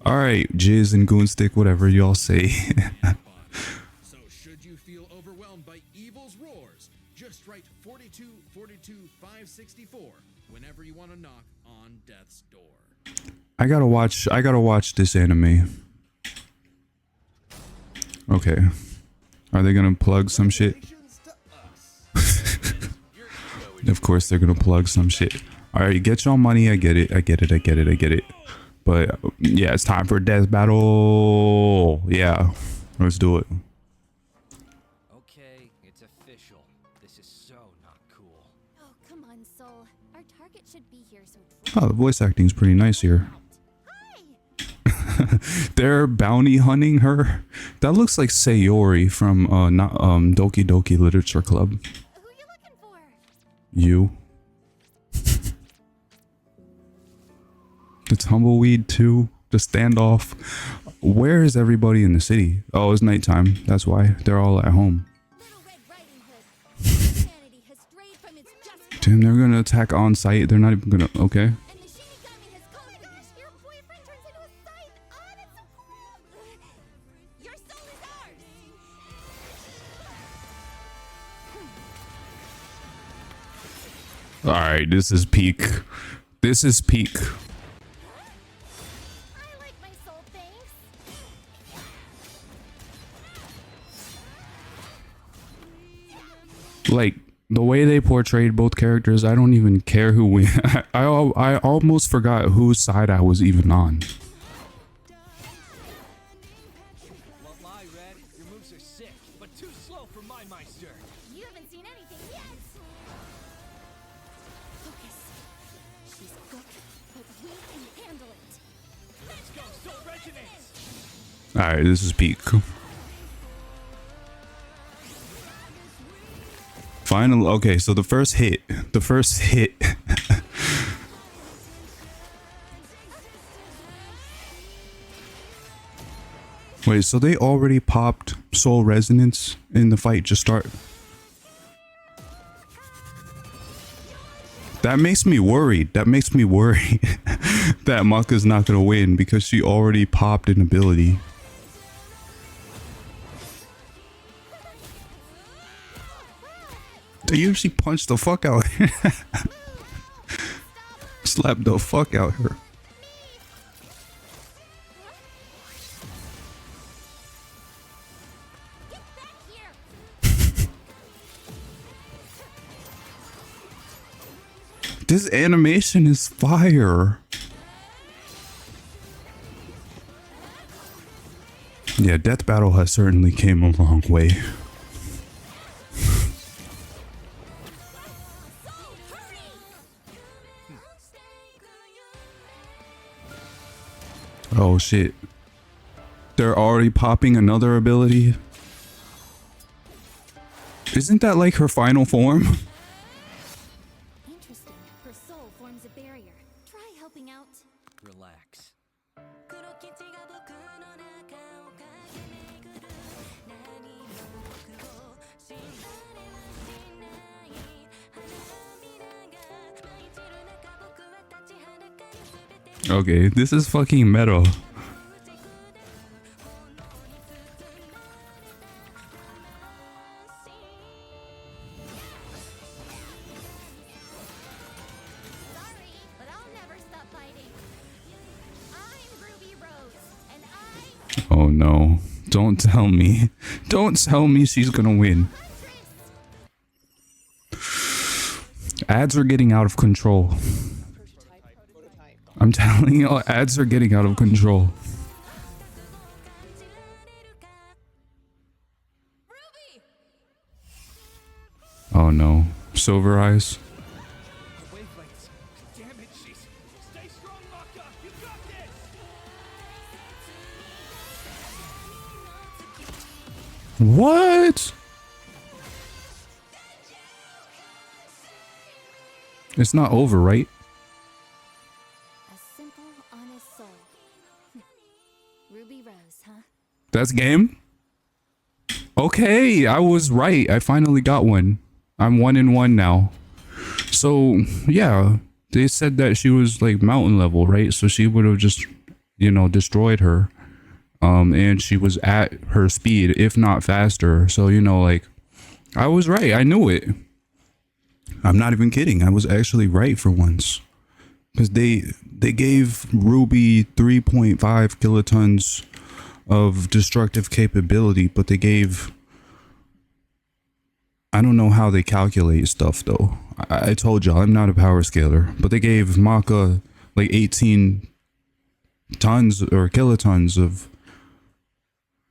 Alright, Jizz and Goonstick, whatever y'all say. So should you feel overwhelmed by evil's roars, just write 42 42 564 whenever you want to knock on death's door. I gotta watch this anime. Okay. Are they gonna plug some shit? Of course they're gonna plug some shit. Alright, get your money, I get it. But yeah, it's time for death battle. Yeah, let's do it. Okay, it's official. This is so not cool. Oh, come on, Soul. Our target should be here, so Oh, the voice acting's pretty nice here. Hi! They're bounty hunting her. That looks like Sayori from Doki Doki Literature Club. Who you looking for? You. The Tumbleweed too. The standoff. Where is everybody in the city? Oh, it's nighttime. That's why they're all at home. Little Red Riding Hood. Humanity has strayed from its just Damn, they're gonna attack on site. They're not even gonna. Okay. and the Shinigami has come. Oh my gosh, your boyfriend turns into a scythe. Oh, that's so cool. Your soul is ours. All right. This is peak. This is peak. I like my soul, thanks. Like the way they portrayed both characters, I don't even care who wins. I almost forgot whose side I was even on. Won't lie, Red. Your moves are sick, but too slow for my Meister. You haven't seen anything yet. Focus. She's quick, but we can handle it. Let's go, Soul Resonance! All right, this is peak. Final. Okay, so the first hit. Wait, so they already popped Soul Resonance in the fight just start? That makes me worried. That MAKA's not gonna win because she already popped an ability. They usually punch the fuck out her. Slap the fuck out her. Get back here. This animation is fire. Yeah, Death Battle has certainly came a long way. Oh shit. They're already popping another ability. Isn't that like her final form? Interesting. Her soul forms a barrier. Try helping out. Relax. Okay, this is fucking meta. Sorry, but I'll never stop fighting. I'm Ruby Rose, and I Oh no. Don't tell me. Don't tell me she's gonna win. Ads are getting out of control. I'm telling you, ads are getting out of control. Oh no. Silver Eyes. The wavelengths. Damn it, she's... Stay strong, MAKA! You got this! What? It's not over, right? A simple, honest soul. Ruby Rose, huh? That's game? Okay, I was right. I finally got one. I'm 1-1 now. So, yeah, they said that she was like mountain level, right? So she would have just, you know, destroyed her. And she was at her speed, if not faster. So, you know, like, I was right. I knew it. I'm not even kidding. I was actually right for once. Because they gave Ruby 3.5 kilotons of destructive capability, but they gave... I don't know how they calculate stuff, though. I told y'all, I'm not a power scaler. But they gave MAKA like 18 tons or kilotons of,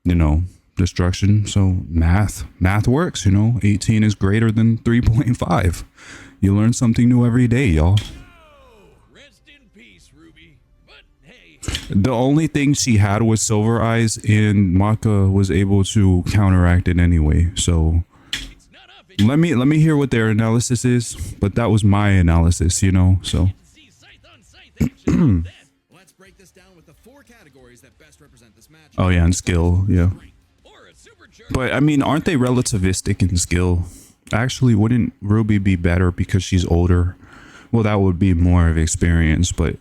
you know, destruction. So math works, you know. 18 is greater than 3.5. You learn something new every day, y'all. Rest in peace, Ruby. But hey, The only thing she had was silver eyes, and MAKA was able to counteract it anyway. So it's not up. let me hear what their analysis is. But that was my analysis, you know. So See sight on sight action. That Let's break this down with the 4 categories that best represent this match. oh yeah, and skill, yeah. or a supercharged. But I mean, aren't they relativistic in skill? Actually, wouldn't Ruby be better because she's older? Well, that would be more of experience, but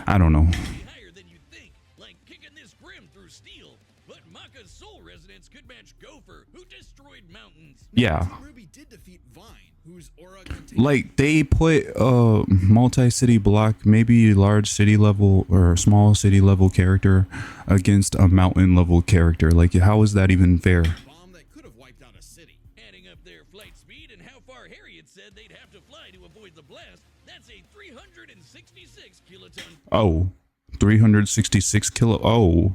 I don't know. Higher than you'd think, like kicking this grim through steel. But Maka's soul resonance could match Gopher, who destroyed mountains. Yeah. Ruby did defeat Vine, whose aura contains Like they put a multi-city block, maybe large city level or small city level character against a mountain level character. Like, how is that even fair? a bomb that could have wiped out a city. Adding up their flight speed and how far Harriet said they'd have to fly to avoid the blast, that's a 366 kiloton Oh, 366 kilo. Oh,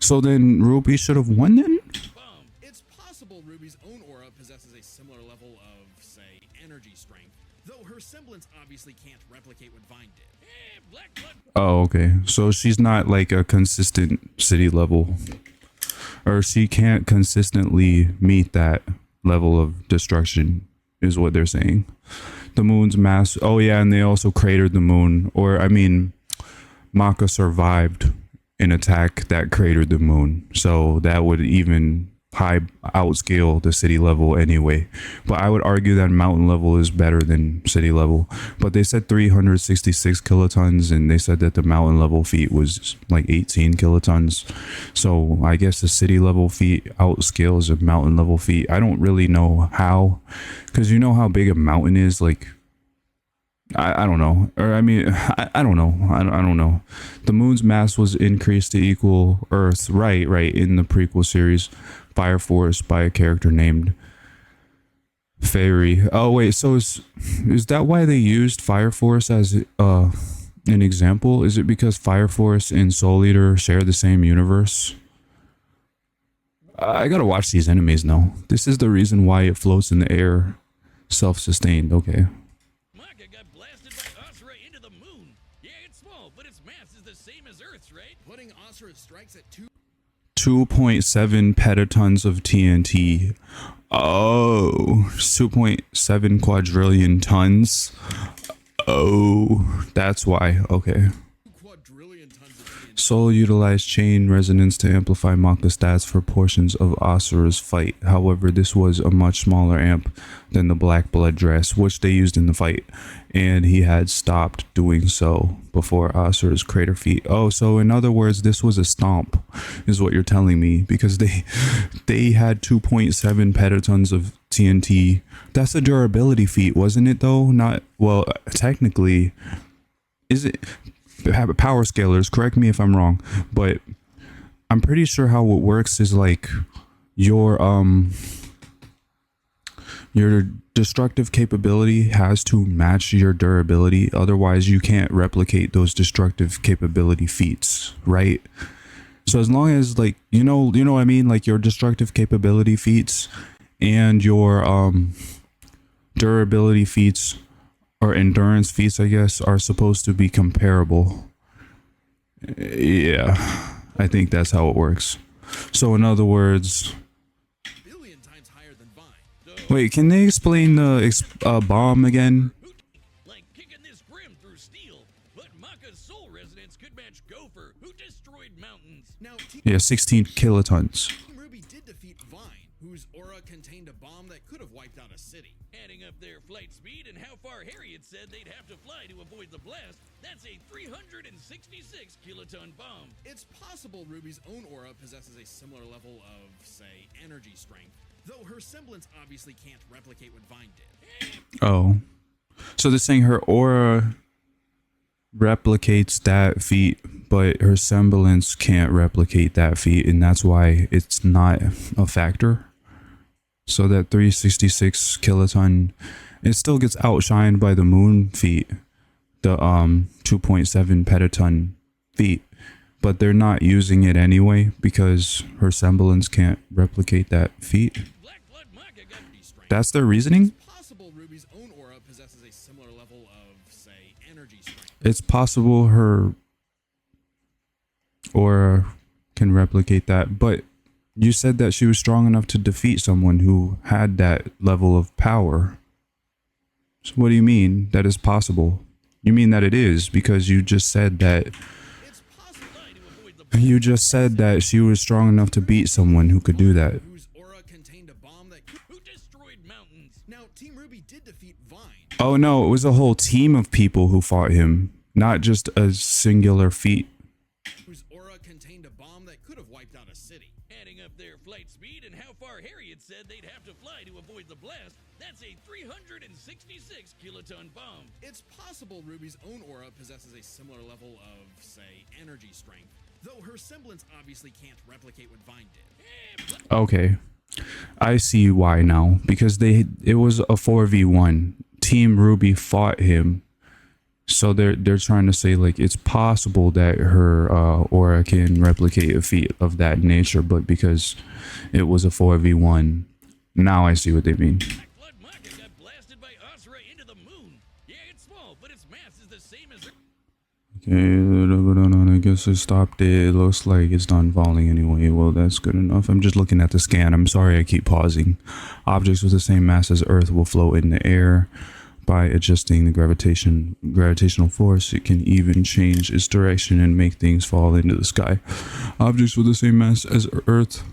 so then Ruby should have won then? bomb. It's possible Ruby's own aura possesses a similar level of, say, energy strength, though her semblance obviously can't replicate what Vine did. Black blood. Oh, okay. So she's not like a consistent city level, or she can't consistently meet that level of destruction, is what they're saying. The moon's mass. Oh yeah, and they also cratered the moon. Or I mean, MAKA survived an attack that cratered the moon, so that would even high outscale the city level anyway. But I would argue that mountain level is better than city level. But they said 366 kilotons, and they said that the mountain level feat was like 18 kilotons. So I guess the city level feat outscales a mountain level feat. I don't really know how, because you know how big a mountain is. Like, I don't know. Or I mean, I don't know. I don't know. The moon's mass was increased to equal Earth's, right, in the prequel series, Fire Force, by a character named Fairy. Oh wait, so is that why they used Fire Force as an example? Is it because Fire Force and Soul Eater share the same universe? I gotta watch these enemies now. This is the reason why it floats in the air, self-sustained. Okay. Maka got blasted by Asura into the moon. Yeah, it's small, but its mass is the same as Earth's, right? Putting Asura's strikes at 2.7 petatons of TNT. Oh, 2.7 quadrillion tons. Oh, that's why. Okay. 2 quadrillion tons of TNT. Soul utilized chain resonance to amplify MAKA stats for portions of Asura's fight. However, this was a much smaller amp than the black blood dress, which they used in the fight, and he had stopped doing so before Asura's crater feat. Oh, so in other words, this was a stomp, is what you're telling me, because they had 2.7 petatons of TNT. That's a durability feat, wasn't it though? Not, well, technically, is it? Power scalers, correct me if I'm wrong, but I'm pretty sure how it works is like your destructive capability has to match your durability, otherwise you can't replicate those destructive capability feats, right? So as long as, like, you know what I mean, like your destructive capability feats and your durability feats or endurance feats, I guess, are supposed to be comparable. Yeah, I think that's how it works. So in other words, Billion times higher than Vine. wait, can they explain the bomb again? Like Yeah, 16 kilotons. Team Ruby did defeat Vine, whose aura contained a bomb that could have wiped out a city. Adding up their flight speed and how far Harriet said they'd have to fly to avoid the blast, that's a 366 kiloton bomb. It's possible Ruby's own aura possesses a similar level of, say, energy strength, though her semblance obviously can't replicate what Vine did. Oh. So they're saying her aura replicates that feat, but her semblance can't replicate that feat, and that's why it's not a factor. So that 366 kiloton, it still gets outshined by the moon feat, the 2.7 petaton feat, but they're not using it anyway because her semblance can't replicate that feat. Black Blood MAKA got That's their reasoning? It's possible Ruby's own aura possesses a similar level of, say, energy strength. It's possible her aura can replicate that, but you said that she was strong enough to defeat someone who had that level of power. So what do you mean that is possible? You mean that it is because you just said that It's possible to avoid the you just said that she was strong enough to beat someone who could do that. Whose aura contained a bomb that could... who destroyed mountains. Now, Team Ruby did defeat Vine. Oh no, it was a whole team of people who fought him, not just a singular feat. Whose aura contained a bomb that could have wiped out a city. Adding up their flight speed and how far Harriet said they'd have to fly to avoid the blast, that's a 366 kiloton bomb. It's possible Ruby's own aura possesses a similar level of, say, energy strength, though her semblance obviously can't replicate what Vine did. Okay. I see why now, because it was a 4v1. Team Ruby fought him. So they're trying to say like it's possible that her aura can replicate a feat of that nature, but because it was a 4v1, now I see what they mean. Black Blood MAKA got blasted by Asura into the moon. Yeah, it's small, but its mass is the same as Okay, I guess I stopped it. It looks like it's done falling anyway. Well, that's good enough. I'm just looking at the scan. I'm sorry I keep pausing. Objects with the same mass as Earth will float in the air. By adjusting the gravitational force, it can even change its direction and make things fall into the sky. Objects with the same mass as Earth,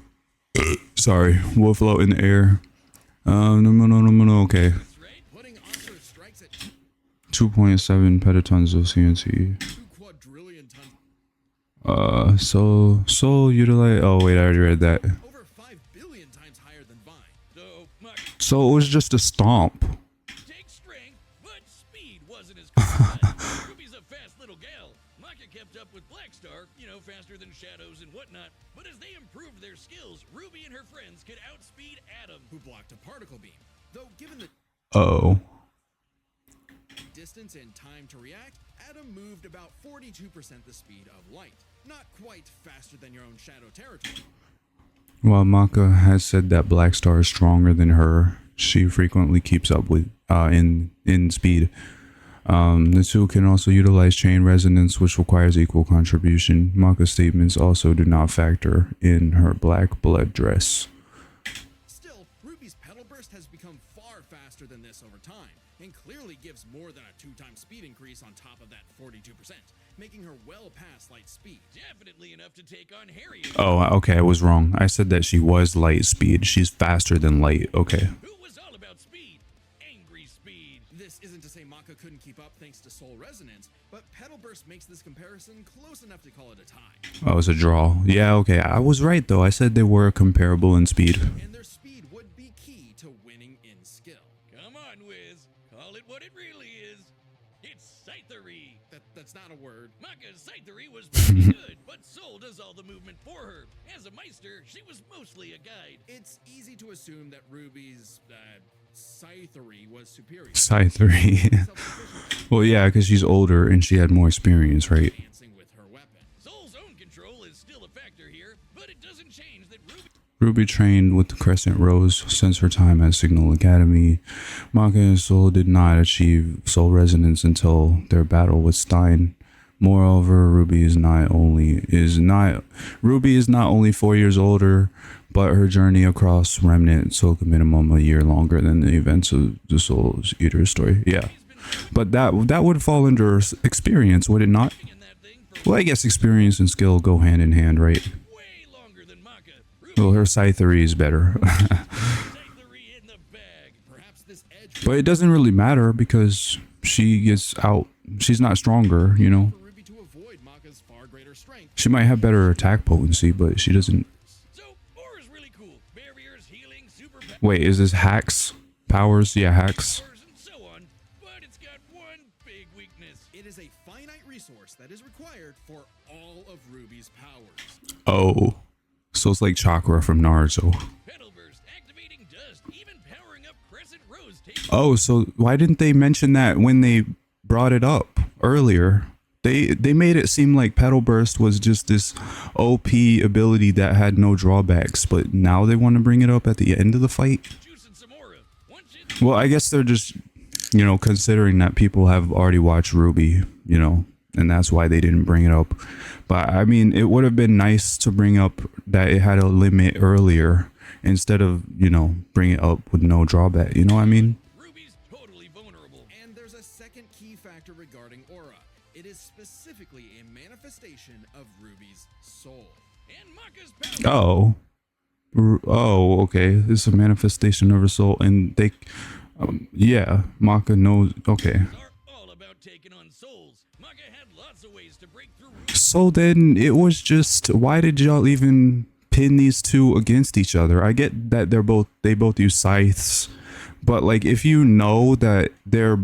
sorry, will float in the air. No, okay. right. Putting Asura strikes at 2.7 petatons of CNC. 2 quadrillion tons, So utilize. Oh wait, I already read that. over 5 billion times higher than Vine. So MAKA So it was just a stomp. take strength, but speed wasn't as good. Ruby's a fast little gal. MAKA kept up with Blackstar, faster than Shadows and whatnot. But as they improved their skills, Ruby and her friends could outspeed Atom. Who blocked a particle beam. Though given the Oh. distance and time to react, Atom moved about 42% the speed of light. Not quite faster than your own Shadow territory. While MAKA has said that Blackstar is stronger than her, she frequently keeps up with in speed. The two can also utilize chain resonance, which requires equal contribution. MAKA's statements also do not factor in her black blood dress. Still, Ruby's pedal burst has become far faster than this over time, and clearly gives more than a 2-time speed increase on top of that 42%, making her well past light speed. Definitely enough to take on Harriet, Oh, okay, I was wrong. I said that she was light speed. She's faster than light. Okay. who was all about speed. Angry speed. This isn't to say MAKA couldn't keep up thanks to soul resonance, but pedal burst makes this comparison close enough to call it a tie. Oh, it's a draw. Yeah, okay. I was right though. I said they were comparable in speed. And their speed would be key to winning in skill. Come on, Wiz. Call it what it really is. It's scythery. That's not a word. MAKA's scythery was pretty good, but Soul does all the movement for her. As a Meister, she was mostly a guide. It's easy to assume that Ruby's scythery was superior. Scythery. Self-sufficient Well, yeah, because she's older and she had more experience, right? dancing with her weapon. Soul's own control is still a factor here, but it doesn't change that Ruby trained with the Crescent Rose since her time at Signal Academy. MAKA and Soul did not achieve soul resonance until their battle with Stein. Moreover, Ruby is not only 4 years older, but her journey across Remnant took a minimum a year longer than the events of the Soul Eater story. Yeah, but that would fall under experience, would it not? in that thing for Well, I guess experience and skill go hand in hand, right? way Well, her Scythery is better. Scythery in the bag. Perhaps this edge But it doesn't really matter because she gets out. She's not stronger, you know. for Ruby to avoid Maka's far greater strength. She might have better attack potency, but she doesn't. So, Aura's really cool. Barriers, healing, super Wait, is this hacks? Powers? Yeah, hacks. powers, and so on. But it's got one big weakness. It is a finite resource that is required for all of Ruby's powers. Oh. So it's like Chakra from Naruto. Petal burst, activating dust, even powering up Crescent Rose takes. Oh, so why didn't they mention that when they brought it up earlier? They made it seem like Petal Burst was just this OP ability that had no drawbacks, but now they want to bring it up at the end of the fight? Juicing some aura. Once it Well, I guess they're just, you know, considering that people have already watched RWBY, you know, and that's why they didn't bring it up. But I mean, it would have been nice to bring up that it had a limit earlier instead of, you know, bring it up with no drawback. You know what I mean? Ruby's totally vulnerable. And there's a second key factor regarding aura. It is specifically a manifestation of Ruby's soul. And Maka's power. Oh. Oh, okay. This is a manifestation of her soul. And they, yeah, Maka knows. Okay. Are all about taking on souls. Maka had lots of ways to break through. So then it was just, why did y'all even pin these two against each other? I get that they both use scythes, but like if you know that they're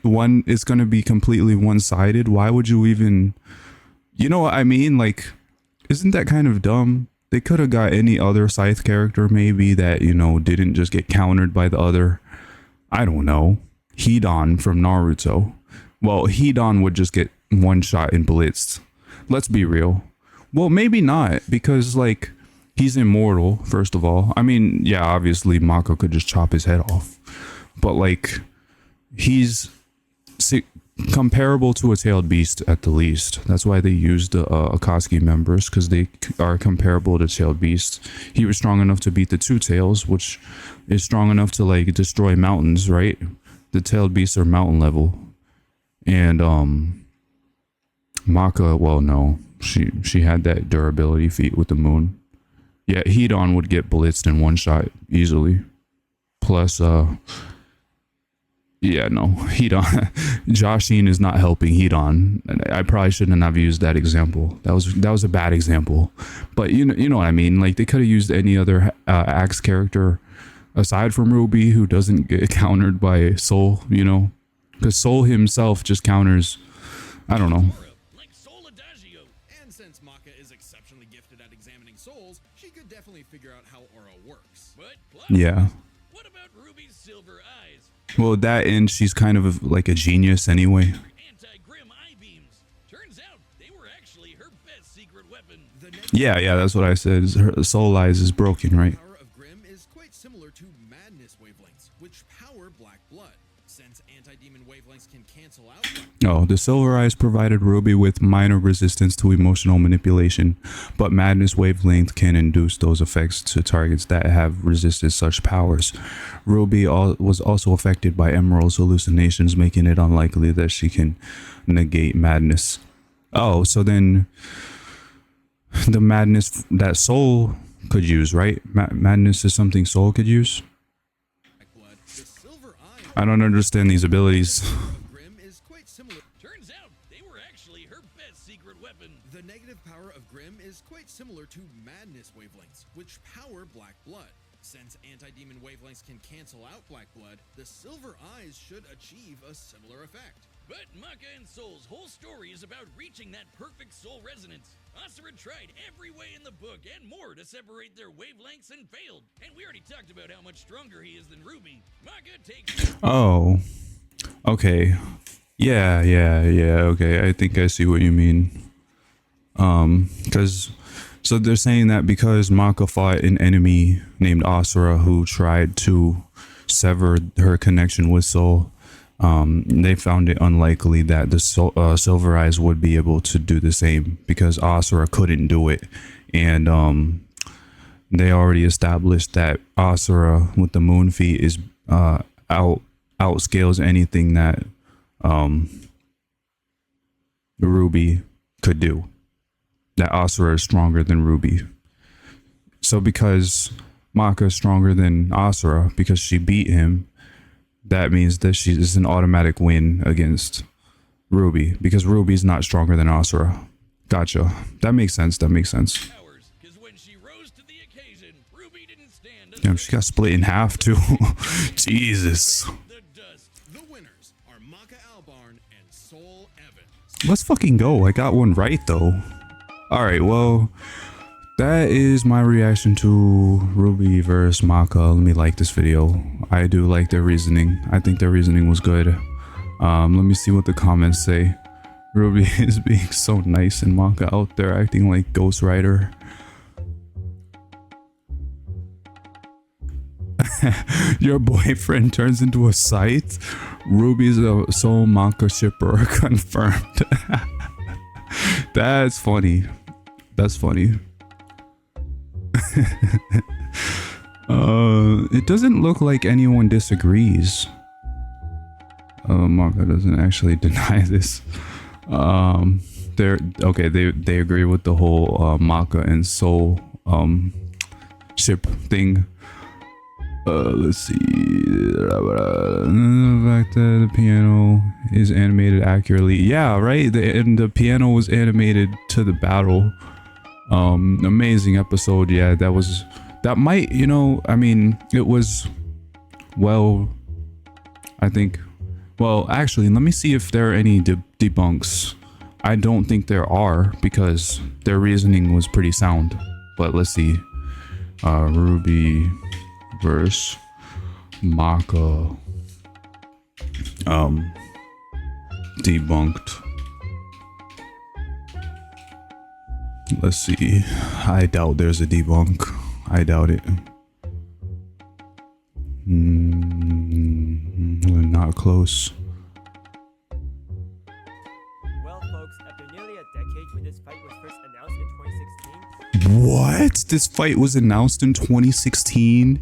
one is going to be completely one-sided, why would you even, you know what I mean? Like, isn't that kind of dumb? They could have got any other scythe character maybe that, you know, didn't just get countered by the other. I don't know. Hidan from Naruto. Well, Hidan would just get one shot and blitzed. Let's be real. Well, maybe not, because like he's immortal, first of all. I mean, yeah, obviously Maka could just chop his head off, but like he's comparable to a tailed beast at the least. That's why they used the Akatsuki members, because they are comparable to tailed beasts. He was strong enough to beat the two tails, which is strong enough to like destroy mountains, right? The tailed beasts are mountain level. And Maka, well, no, she had that durability feat with the moon. Yeah, Hidan would get blitzed in one shot easily. Plus, yeah, no, Hidan, Joshin is not helping Hidan. I probably shouldn't have used that example. That was a bad example. But you know what I mean. Like they could have used any other Axe character aside from RWBY who doesn't get countered by Soul. You know, because Soul himself just counters. I don't know. Aura, like Soul Adagio. And since Maka is exceptionally gifted at examining souls, she could definitely figure out how aura works. But plus, Yeah. what about Ruby's silver eyes? Well, that and she's kind of like a genius anyway. Anti-Grim eye beams. Turns out they were actually her best secret weapon. The Yeah, that's what I said. Her Soul Eyes is broken, right? power of Grim is quite similar to madness wavelengths, which power black blood. Since anti-demon wavelengths can cancel out black Oh, the Silver Eyes provided RWBY with minor resistance to emotional manipulation, but Madness Wavelength can induce those effects to targets that have resisted such powers. RWBY was also affected by Emerald's hallucinations, making it unlikely that she can negate madness. Oh, so then the madness that Soul could use, right? Madness is something Soul could use? blood. The silver eye I don't understand these abilities. of Grim is quite similar. Turns out they were actually her best secret weapon. The negative power of Grim is quite similar to madness wavelengths, which power black blood. Since anti-demon wavelengths can cancel out black blood, the silver eyes should achieve a similar effect. But Maka and Soul's whole story is about reaching that perfect soul resonance. Asura tried every way in the book and more to separate their wavelengths and failed. And we already talked about how much stronger he is than RWBY. Maka takes... Oh, okay. Yeah, okay. I think I see what you mean. So they're saying that because Maka fought an enemy named Asura who tried to sever her connection with Soul, they found it unlikely that the Silver Eyes would be able to do the same because Asura couldn't do it. And they already established that Asura with the Moon Feet is outscales anything that RWBY could do. That Asura is stronger than RWBY. So because Maka is stronger than Asura because she beat him, that means that she is an automatic win against RWBY because RWBY's not stronger than Asura. Gotcha. That makes sense. That makes sense. Hours, 'cause when she rose to the occasion, RWBY didn't stand a Damn, she got split in half too. Jesus. the dust. The winners are MAKA Albarn and Soul Evans. Let's fucking go. I got one right though. Alright, well, that is my reaction to RWBY versus MAKA. Let me like this video. I do like their reasoning. I think their reasoning was good. Let me see what the comments say. RWBY is being so nice and MAKA out there acting like Ghost Rider. Your boyfriend turns into a scythe. RWBY's a soul MAKA shipper confirmed. That's funny. That's funny. It doesn't look like anyone disagrees. MAKA doesn't actually deny this. They're okay. They agree with the whole MAKA and Soul ship thing. Let's see. The fact that the piano is animated accurately. Yeah, right. And the piano was animated to the battle. Amazing episode. Yeah, that might, you know, I mean, it was, well, I think, well, actually, let me see if there are any debunks. I don't think there are because their reasoning was pretty sound. But let's see. RWBY versus MAKA. Debunked. Let's see. I doubt there's a debunk. I doubt it. We're not close. Well, folks, after nearly a decade when this fight was first announced in 2016, What? This fight was announced in 2016?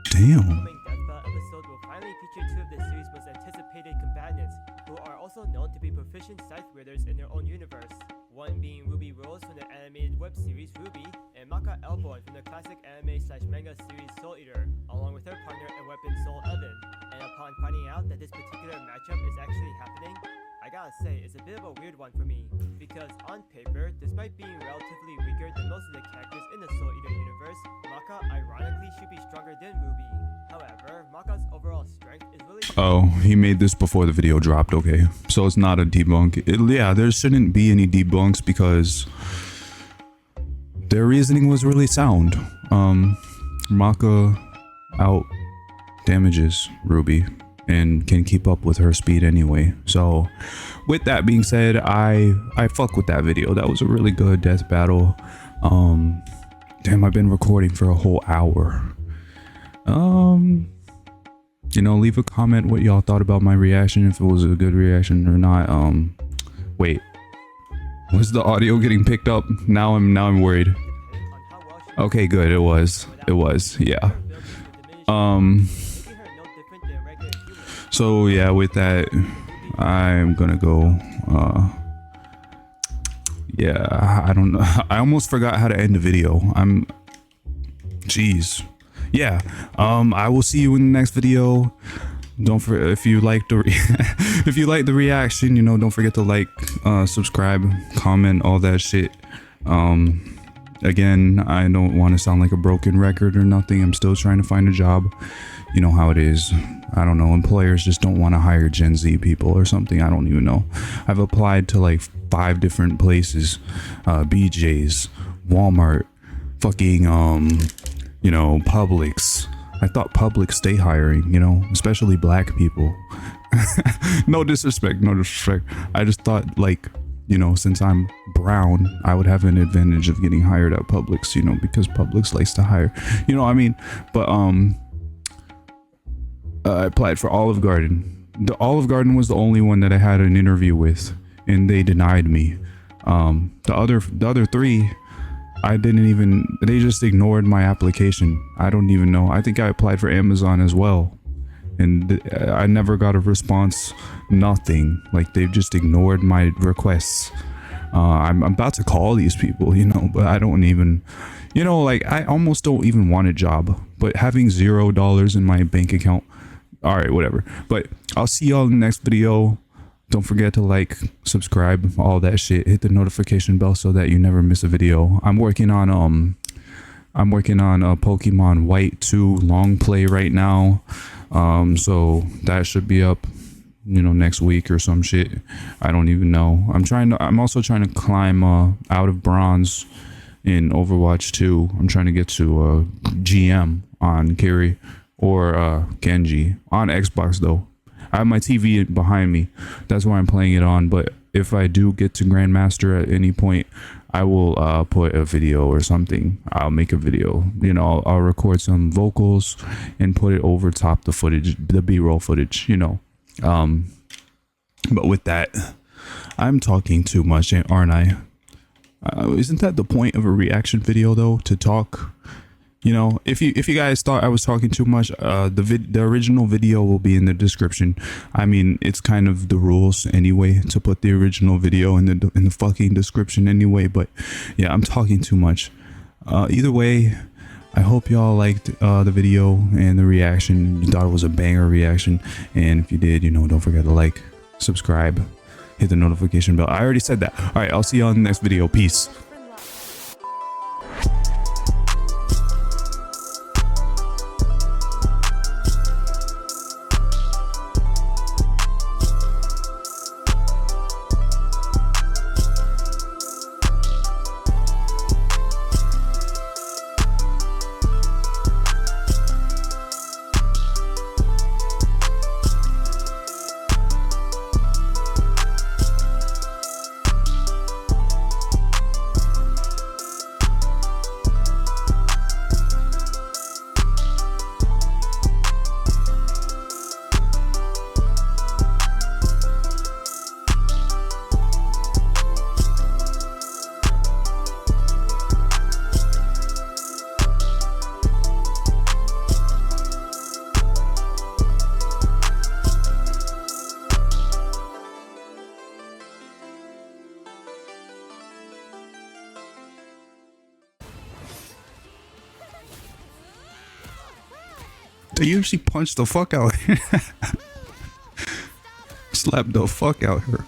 Damn. upcoming Deathbell episode will finally feature two of the series' most anticipated combatants, who are also known to be proficient scythe wielders in their own universe. One being Ruby Rose from the animated web series RWBY, and MAKA Albarn from the classic anime/manga series Soul Eater, along with her partner and weapon Soul Evan. And upon finding out that this particular matchup is actually happening, I gotta say, it's a bit of a weird one for me, because on paper, despite being relatively weaker than most of the characters in the Soul Eater universe, MAKA ironically should be stronger than RWBY. However, MAKA's overall strength is really... Oh, he made this before the video dropped. Okay, so it's not a debunk. Yeah, there shouldn't be any debunks because their reasoning was really sound. MAKA out damages RWBY and can keep up with her speed anyway. So with that being said, I fuck with that video. That was a really good death battle. Damn, I've been recording for a whole hour. You know, leave a comment what y'all thought about my reaction, if it was a good reaction or not. Wait, was the audio getting picked up? Now I'm worried. on how well she Okay, good. It was, yeah. making her no different than regular humans. So yeah, with that, I'm gonna go. Yeah, I don't know. I almost forgot how to end the video. Jeez. Yeah. I will see you in the next video. Don't forget, if you like the if you like the reaction, you know, don't forget to like, subscribe, comment, all that shit. Again, I don't want to sound like a broken record or nothing. I'm still trying to find a job. You know how it is. I don't know. Employers just don't want to hire Gen Z people or something. I don't even know. I've applied to like 5 different places. BJ's, Walmart, fucking, you know, Publix. I thought Publix stay hiring, you know, especially black people. No disrespect. I just thought, like, you know, since I'm brown, I would have an advantage of getting hired at Publix, you know, because Publix likes to hire, you know what I mean? But I applied for Olive Garden. The Olive Garden was the only one that I had an interview with, and they denied me. The other 3, they just ignored my application. I don't even know. I think I applied for Amazon as well, and I never got a response. Nothing. Like, they've just ignored my requests. I'm about to call these people, you know, but I don't even, you know, like I almost don't even want a job, but having $0 in my bank account, all right, whatever. But I'll see y'all in the next video. Don't forget to like, subscribe, all that shit. Hit the notification bell so that you never miss a video. I'm working on Pokemon White 2 long play right now. So that should be up, you know, next week or some shit. I don't even know. I'm also trying to climb out of bronze in Overwatch 2. I'm trying to get to GM on Kiri or Genji on Xbox though. I have my TV behind me. That's why I'm playing it on. But if I do get to Grandmaster at any point, I will put a video or something. I'll make a video. You know, I'll record some vocals and put it over top the footage, the B-roll footage, you know. But with that, I'm talking too much, aren't I? Isn't that the point of a reaction video though, to talk? You know, if you guys thought I was talking too much, the original video will be in the description. I mean, it's kind of the rules anyway to put the original video in the fucking description anyway. But yeah, I'm talking too much. Either way, I hope y'all liked the video and the reaction. You thought it was a banger reaction, and if you did, you know, don't forget to like, subscribe, hit the notification bell. I already said that. All right, I'll see y'all in the next video. Peace. They usually punch the fuck out. Slap the fuck out her.